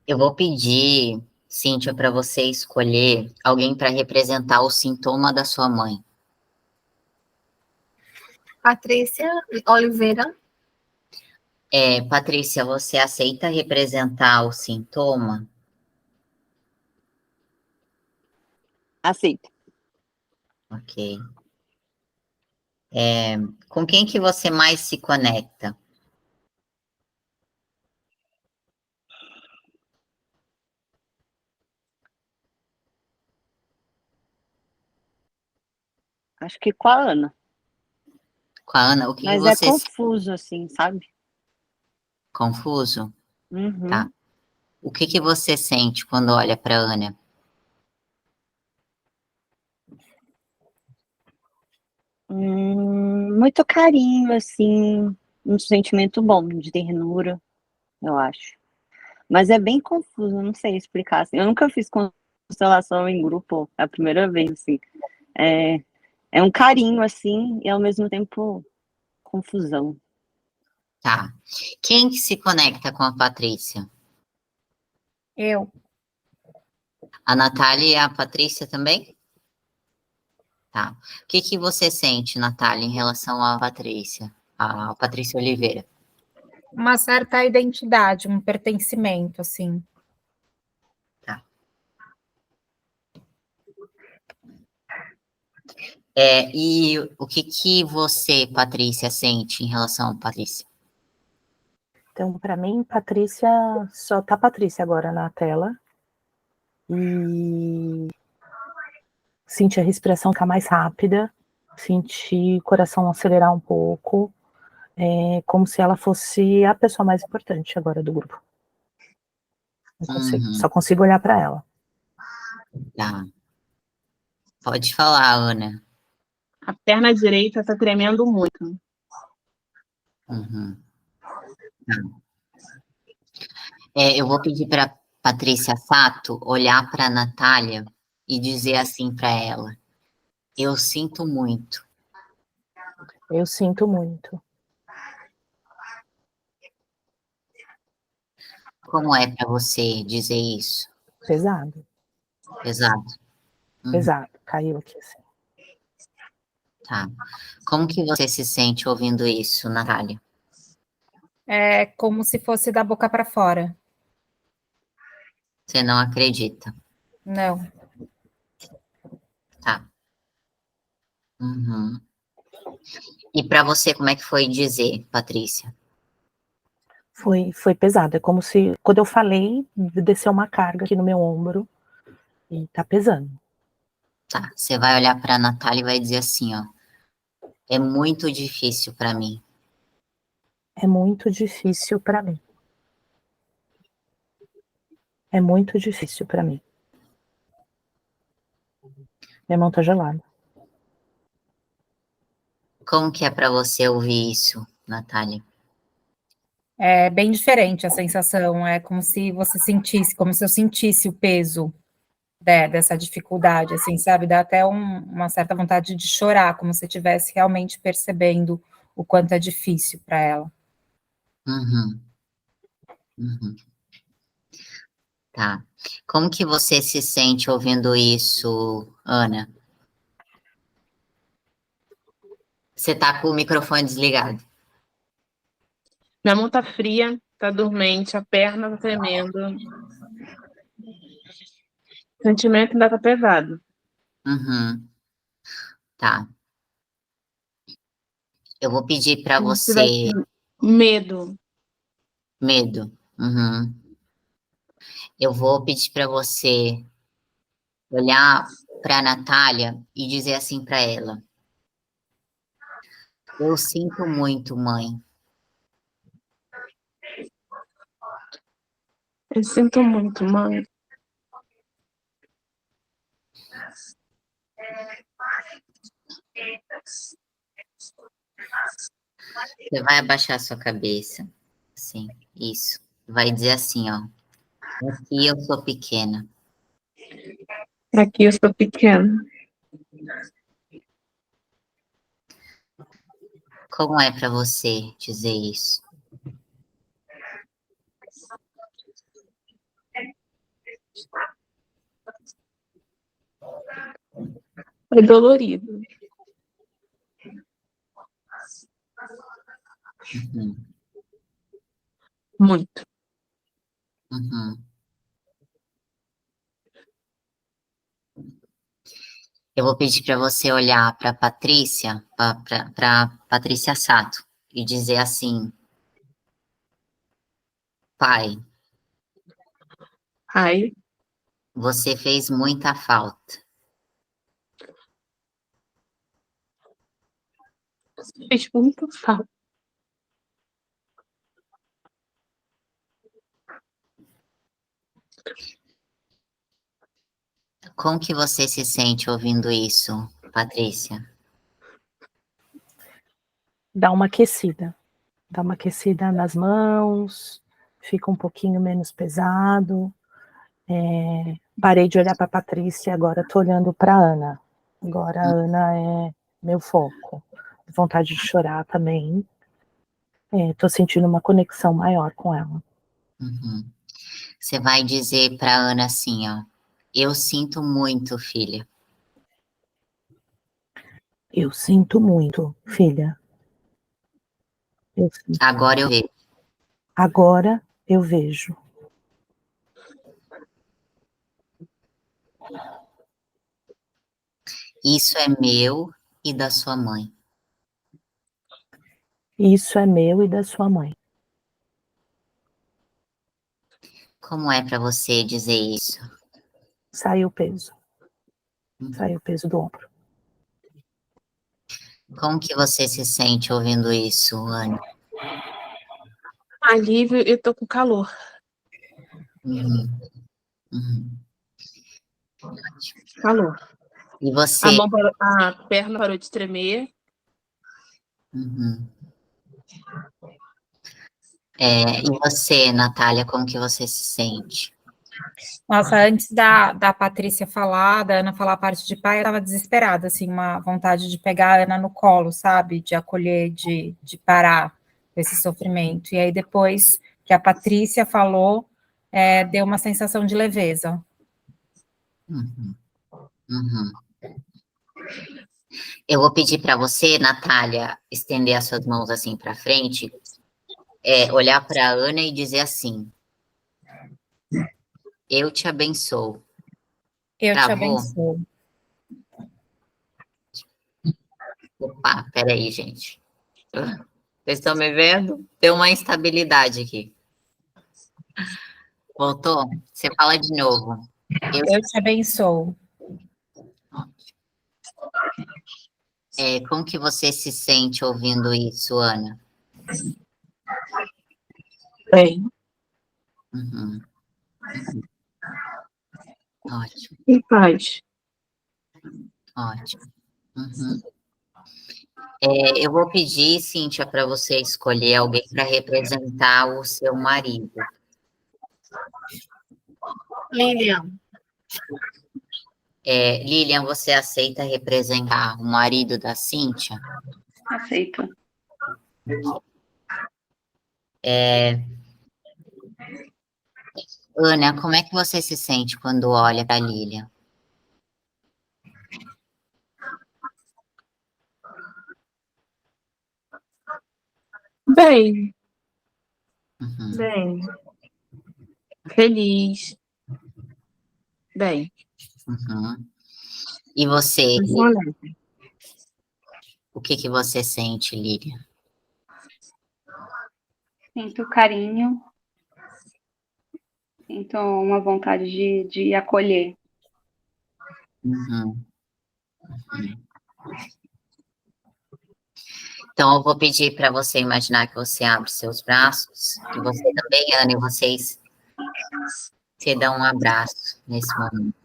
[SPEAKER 1] Eu vou pedir, Cíntia, para você escolher alguém para representar o sintoma da sua mãe.
[SPEAKER 7] Patrícia Oliveira.
[SPEAKER 1] Patrícia, você aceita representar o sintoma?
[SPEAKER 2] Aceito.
[SPEAKER 1] Ok. Com quem que você mais se conecta?
[SPEAKER 2] Acho que com a Ana.
[SPEAKER 1] Com a Ana? O que que
[SPEAKER 2] Mas é
[SPEAKER 1] você...
[SPEAKER 2] confuso, assim, sabe?
[SPEAKER 1] Confuso?
[SPEAKER 2] Uhum.
[SPEAKER 1] Tá. O que que você sente quando olha para a Ana?
[SPEAKER 2] Muito carinho, assim, um sentimento bom de ternura, eu acho. Mas é bem confuso, eu não sei explicar, assim. Eu nunca fiz constelação em grupo, é a primeira vez, assim. É, é um carinho, assim, e ao mesmo tempo confusão.
[SPEAKER 1] Tá. Quem que se conecta com a Patrícia?
[SPEAKER 8] Eu,
[SPEAKER 1] A Natália e a Patrícia também? Tá. O que que você sente, Natália, em relação à Patrícia? A Patrícia Oliveira?
[SPEAKER 8] uma certa identidade, um pertencimento, assim.
[SPEAKER 1] Tá. E o que que você, Patrícia, sente em relação à Patrícia?
[SPEAKER 6] Então, para mim, Patrícia, só tá Patrícia agora na tela. E senti a respiração ficar mais rápida, senti o coração acelerar um pouco, como se ela fosse a pessoa mais importante agora do grupo.
[SPEAKER 1] Uhum.
[SPEAKER 6] Só consigo olhar para ela.
[SPEAKER 1] Tá. Pode falar, Ana.
[SPEAKER 3] A perna direita tá tremendo muito.
[SPEAKER 1] Uhum. Tá. Eu vou pedir para Patrícia Sato olhar para a Natália e dizer assim para ela: eu sinto muito.
[SPEAKER 6] Eu sinto muito.
[SPEAKER 1] Como é para você dizer isso?
[SPEAKER 6] Pesado,
[SPEAKER 1] Pesado. Uhum.
[SPEAKER 6] pesado. Caiu aqui assim.
[SPEAKER 1] Tá. Como que você se sente ouvindo isso, Natália?
[SPEAKER 8] É como se fosse da boca para fora.
[SPEAKER 1] Você não acredita?
[SPEAKER 8] Não.
[SPEAKER 1] Tá. Uhum. E para você, como é que foi dizer, Patrícia?
[SPEAKER 6] Foi pesado. É como se, quando eu falei, desceu uma carga aqui no meu ombro e tá pesando.
[SPEAKER 1] Tá. Você vai olhar para a Natália e vai dizer assim, ó: é muito difícil para mim.
[SPEAKER 6] É muito difícil para mim. É muito difícil para mim. Minha mão tá gelada.
[SPEAKER 1] Como que é para você ouvir isso, Natália?
[SPEAKER 8] É bem diferente a sensação, é como se você sentisse, como se eu sentisse o peso dessa dificuldade, assim, sabe? Dá até uma certa vontade de chorar, como se estivesse realmente percebendo o quanto é difícil para ela.
[SPEAKER 1] Uhum. Uhum. Tá. Como que você se sente ouvindo isso, Ana? Você tá com o microfone desligado.
[SPEAKER 3] Minha mão tá fria, tá dormente, a perna tá tremendo. O sentimento ainda tá pesado.
[SPEAKER 1] Uhum. Tá. Eu vou pedir para
[SPEAKER 3] Como se tivesse
[SPEAKER 1] você
[SPEAKER 3] medo.
[SPEAKER 1] medo. Uhum. Eu vou pedir para você olhar para a Natália e dizer assim para ela: eu sinto muito, mãe.
[SPEAKER 3] Eu sinto muito, mãe.
[SPEAKER 1] Você vai abaixar sua cabeça. Sim, isso. Vai dizer assim, ó. Aqui eu sou pequena.
[SPEAKER 3] Aqui eu sou pequena.
[SPEAKER 1] Como é para você dizer isso?
[SPEAKER 3] É dolorido.
[SPEAKER 1] Uhum,
[SPEAKER 3] Muito.
[SPEAKER 1] uhum. Eu vou pedir para você olhar para Patrícia, para Patrícia Sato, e dizer assim: pai,
[SPEAKER 3] Ai,
[SPEAKER 1] você fez muita falta.
[SPEAKER 3] fez muito falta.
[SPEAKER 1] Como que você se sente ouvindo isso, Patrícia?
[SPEAKER 6] Dá uma aquecida nas mãos, fica um pouquinho menos pesado. Parei de olhar para a Patrícia, agora estou olhando para a Ana. Agora a Ana é meu foco. Vontade de chorar também. Estou sentindo uma conexão maior com ela.
[SPEAKER 1] Uhum. Você vai dizer para Ana assim, ó: eu sinto muito, filha.
[SPEAKER 6] Eu sinto muito, filha. Eu sinto.
[SPEAKER 1] Agora eu vejo.
[SPEAKER 6] Agora eu vejo.
[SPEAKER 1] Isso é meu e da sua mãe.
[SPEAKER 6] Isso é meu e da sua mãe.
[SPEAKER 1] Como é para você dizer isso?
[SPEAKER 6] Saiu o peso. Saiu o peso do ombro.
[SPEAKER 1] Como que você se sente ouvindo isso, Ana?
[SPEAKER 3] Alívio, eu tô com calor.
[SPEAKER 1] Uhum, uhum.
[SPEAKER 3] Calor.
[SPEAKER 1] E você?
[SPEAKER 3] A perna parou de tremer.
[SPEAKER 1] Uhum. E você, Natália, como que você se sente?
[SPEAKER 8] Nossa, antes da Patrícia falar, da Ana falar a parte de pai, eu estava desesperada, assim, uma vontade de pegar a Ana no colo, sabe? De acolher, de parar com esse sofrimento. E aí, depois que a Patrícia falou, deu uma sensação de leveza.
[SPEAKER 1] Uhum, uhum. Eu vou pedir para você, Natália, estender as suas mãos assim para frente, olhar para a Ana e dizer assim: eu te abençoo.
[SPEAKER 8] Eu te
[SPEAKER 1] Travou?
[SPEAKER 8] abençoo.
[SPEAKER 1] Opa, peraí, gente. Vocês estão me vendo? Deu uma instabilidade aqui. Voltou? Você fala de novo.
[SPEAKER 8] Eu te abençoo.
[SPEAKER 1] Como que você se sente ouvindo isso, Ana?
[SPEAKER 3] Bem,
[SPEAKER 1] Uhum, ótimo,
[SPEAKER 3] em paz.
[SPEAKER 1] ótimo. Uhum. Eu vou pedir, Cíntia, para você escolher alguém para representar o seu marido.
[SPEAKER 7] Lilian,
[SPEAKER 1] Lilian, você aceita representar o marido da Cíntia?
[SPEAKER 5] Aceito.
[SPEAKER 1] Ana, como é que você se sente quando olha para a Lilian?
[SPEAKER 3] Bem, Bem, feliz. Bem,
[SPEAKER 1] Uhum. E você, o que que você sente, Lilian?
[SPEAKER 5] Sinto carinho, sinto uma vontade de acolher.
[SPEAKER 1] Uhum. Então, eu vou pedir para você imaginar que você abre seus braços, e você também, Ana, e vocês se dão um abraço nesse momento.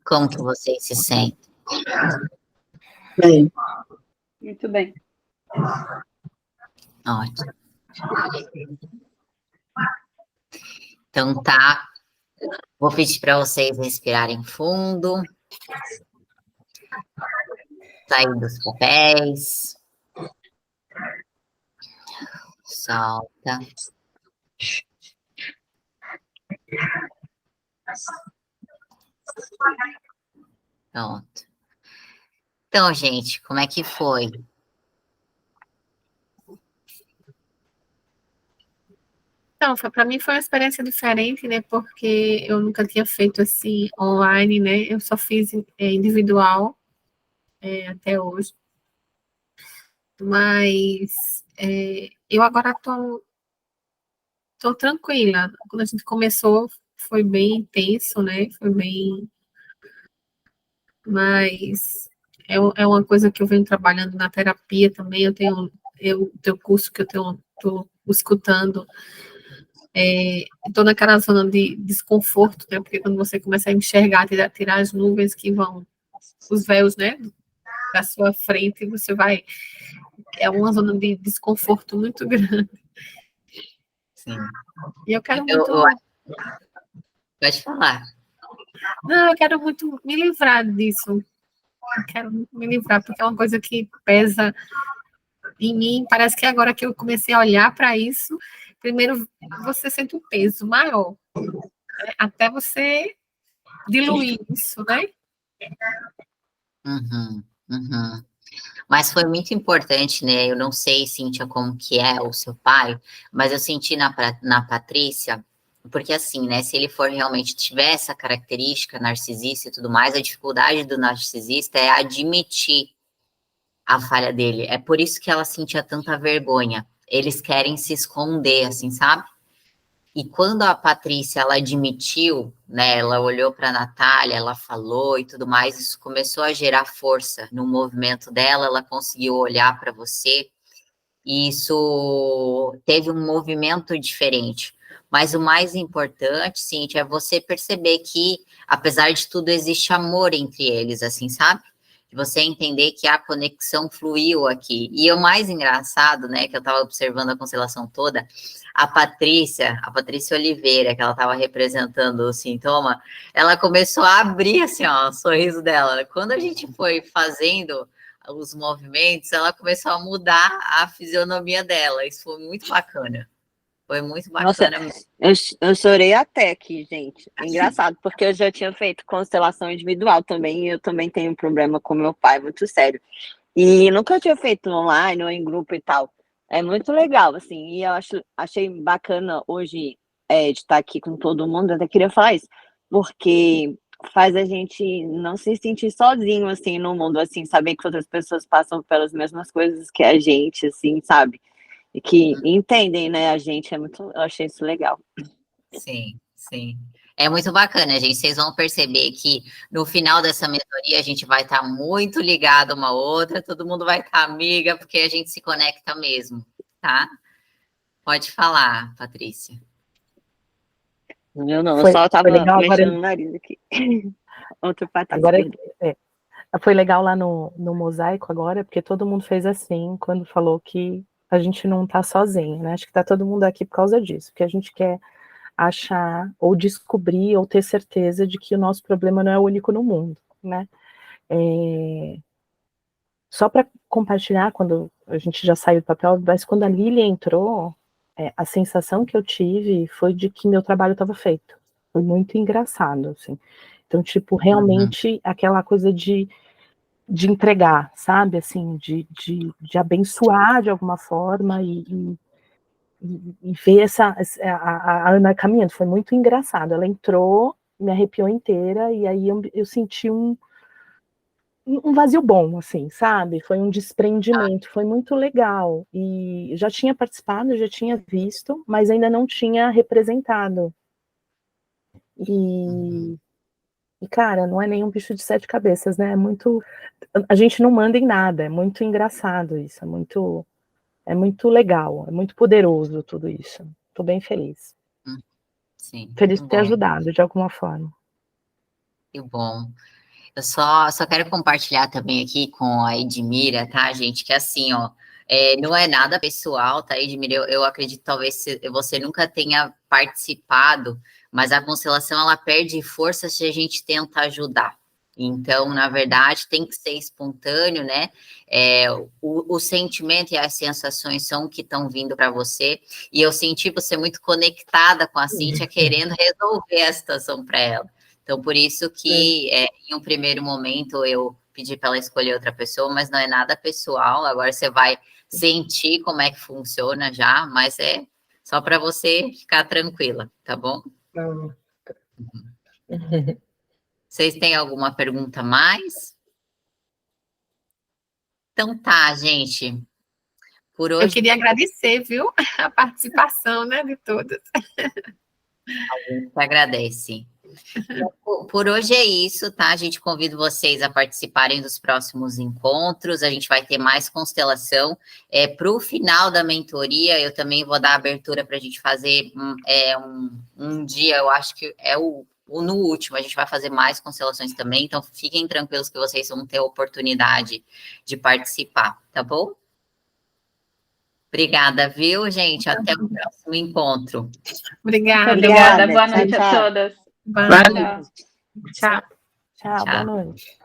[SPEAKER 1] Como que vocês se sentem?
[SPEAKER 4] Bem,
[SPEAKER 5] Muito bem.
[SPEAKER 1] Ótimo. Então, tá. Vou pedir para vocês respirarem fundo. Sair dos papéis. Solta. Pronto. Então, gente, como é que foi?
[SPEAKER 7] Então, para mim foi uma experiência diferente, né? Porque eu nunca tinha feito assim online, né? Eu só fiz individual até hoje. Mas eu agora tô tranquila. Quando a gente começou, foi bem intenso, né? Foi bem. Mas é uma coisa que eu venho trabalhando na terapia também. Eu tenho curso que tô escutando. Estou naquela zona de desconforto, né? Porque quando você começa a enxergar, tirar as nuvens que vão, os véus, né? Da sua frente, você vai. É uma zona de desconforto muito grande.
[SPEAKER 1] Sim.
[SPEAKER 7] E eu quero
[SPEAKER 1] Eu,
[SPEAKER 7] muito.
[SPEAKER 1] pode falar.
[SPEAKER 7] Não, eu quero muito me livrar disso. Eu quero muito me livrar, porque é uma coisa que pesa em mim. Parece que agora que eu comecei a olhar para isso, primeiro você sente um peso maior, né? Até você diluir isso, né?
[SPEAKER 1] Uhum, uhum. Mas foi muito importante, né? Eu não sei, Cíntia, como que é o seu pai, mas eu senti na Patrícia, porque assim, né? Se ele for realmente tiver essa característica narcisista e tudo mais, a dificuldade do narcisista é admitir a falha dele. É por isso que ela sentia tanta vergonha. Eles querem se esconder, assim, sabe? E quando a Patrícia, ela admitiu, né, ela olhou para a Natália, ela falou e tudo mais, isso começou a gerar força no movimento dela, ela conseguiu olhar para você, e isso teve um movimento diferente. Mas o mais importante, Cíntia, é você perceber que, apesar de tudo, existe amor entre eles, assim, sabe? De você entender que a conexão fluiu aqui. E o mais engraçado, né, que eu estava observando a constelação toda, a Patrícia Oliveira, que ela estava representando o sintoma, ela começou a abrir, assim, ó, o sorriso dela. Quando a gente foi fazendo os movimentos, ela começou a mudar a fisionomia dela. Isso foi muito bacana. Foi muito
[SPEAKER 2] Nossa,
[SPEAKER 1] bacana.
[SPEAKER 2] eu chorei até aqui, gente. Engraçado, porque eu já tinha feito constelação individual também, e eu também tenho um problema com meu pai, muito sério. E nunca tinha feito online ou em grupo e tal. É muito legal, assim, e eu achei bacana hoje de estar aqui com todo mundo, eu até queria falar isso, porque faz a gente não se sentir sozinho, assim, no mundo, assim, saber que outras pessoas passam pelas mesmas coisas que a gente, assim, sabe? E que entendem, né, a gente, eu achei isso legal.
[SPEAKER 1] Sim, sim. É muito bacana, gente. Vocês vão perceber que no final dessa mentoria a gente vai estar muito ligado uma à outra, todo mundo vai estar amiga, porque a gente se conecta mesmo, tá? Pode falar, Patrícia.
[SPEAKER 2] Eu não, eu
[SPEAKER 6] Foi
[SPEAKER 2] só tava
[SPEAKER 6] legal
[SPEAKER 2] mexendo
[SPEAKER 6] agora.
[SPEAKER 2] no nariz aqui. Outro Patrícia.
[SPEAKER 6] Agora foi legal lá no mosaico agora, porque todo mundo fez assim quando falou que a gente não tá sozinho, né? Acho que tá todo mundo aqui por causa disso, porque a gente quer achar ou descobrir ou ter certeza de que o nosso problema não é o único no mundo, né? Só para compartilhar, quando a gente já saiu do papel, mas quando a Lília entrou, a sensação que eu tive foi de que meu trabalho estava feito. Foi muito engraçado, assim. Então, tipo, realmente aquela coisa de entregar, sabe? Assim, de abençoar de alguma forma e ver a Ana caminhando. Foi muito engraçado. Ela entrou, me arrepiou inteira, e aí eu senti um vazio bom, assim, sabe? Foi um desprendimento, foi muito legal. E já tinha participado, já tinha visto, mas ainda não tinha representado. E cara, não é nenhum bicho de 7 cabeças, né? É muito. A gente não manda em nada, é muito engraçado isso, é muito legal, é muito poderoso tudo isso. Tô bem feliz.
[SPEAKER 1] Sim,
[SPEAKER 6] Feliz
[SPEAKER 1] que
[SPEAKER 6] por ter
[SPEAKER 1] bom,
[SPEAKER 6] ajudado de alguma forma.
[SPEAKER 1] que bom. Eu só quero compartilhar também aqui com a Edmira, tá, gente? Que assim, ó, não é nada pessoal, tá, Edmira? Eu acredito talvez você nunca tenha participado, mas a constelação ela perde força se a gente tenta ajudar. Então, na verdade, tem que ser espontâneo, né? O sentimento e as sensações são o que estão vindo para você. E eu senti você muito conectada com a Cíntia, querendo resolver a situação para ela. Então, por isso que, em um primeiro momento, eu pedi para ela escolher outra pessoa, mas não é nada pessoal. Agora você vai sentir como é que funciona já, mas é só para você ficar tranquila, tá bom? Vocês têm alguma pergunta a mais? Então tá, gente. Por
[SPEAKER 7] Eu
[SPEAKER 1] hoje,
[SPEAKER 7] queria agradecer, viu, a participação, né, de todos.
[SPEAKER 1] a gente agradece. Por hoje é isso, tá? A gente convida vocês a participarem dos próximos encontros. A gente vai ter mais constelação. Para o final da mentoria, eu também vou dar abertura para a gente fazer um dia, eu acho que é no último, a gente vai fazer mais constelações também. Então, fiquem tranquilos que vocês vão ter a oportunidade de participar, tá bom? Obrigada, viu, gente? Até o próximo encontro.
[SPEAKER 7] Obrigada.
[SPEAKER 5] Obrigada. Boa
[SPEAKER 2] Tchau,
[SPEAKER 5] noite a
[SPEAKER 2] tchau.
[SPEAKER 5] todas.
[SPEAKER 7] Boa
[SPEAKER 3] Boa
[SPEAKER 7] noite.
[SPEAKER 5] Tchau.
[SPEAKER 7] Tchau.
[SPEAKER 6] Tchau, boa noite.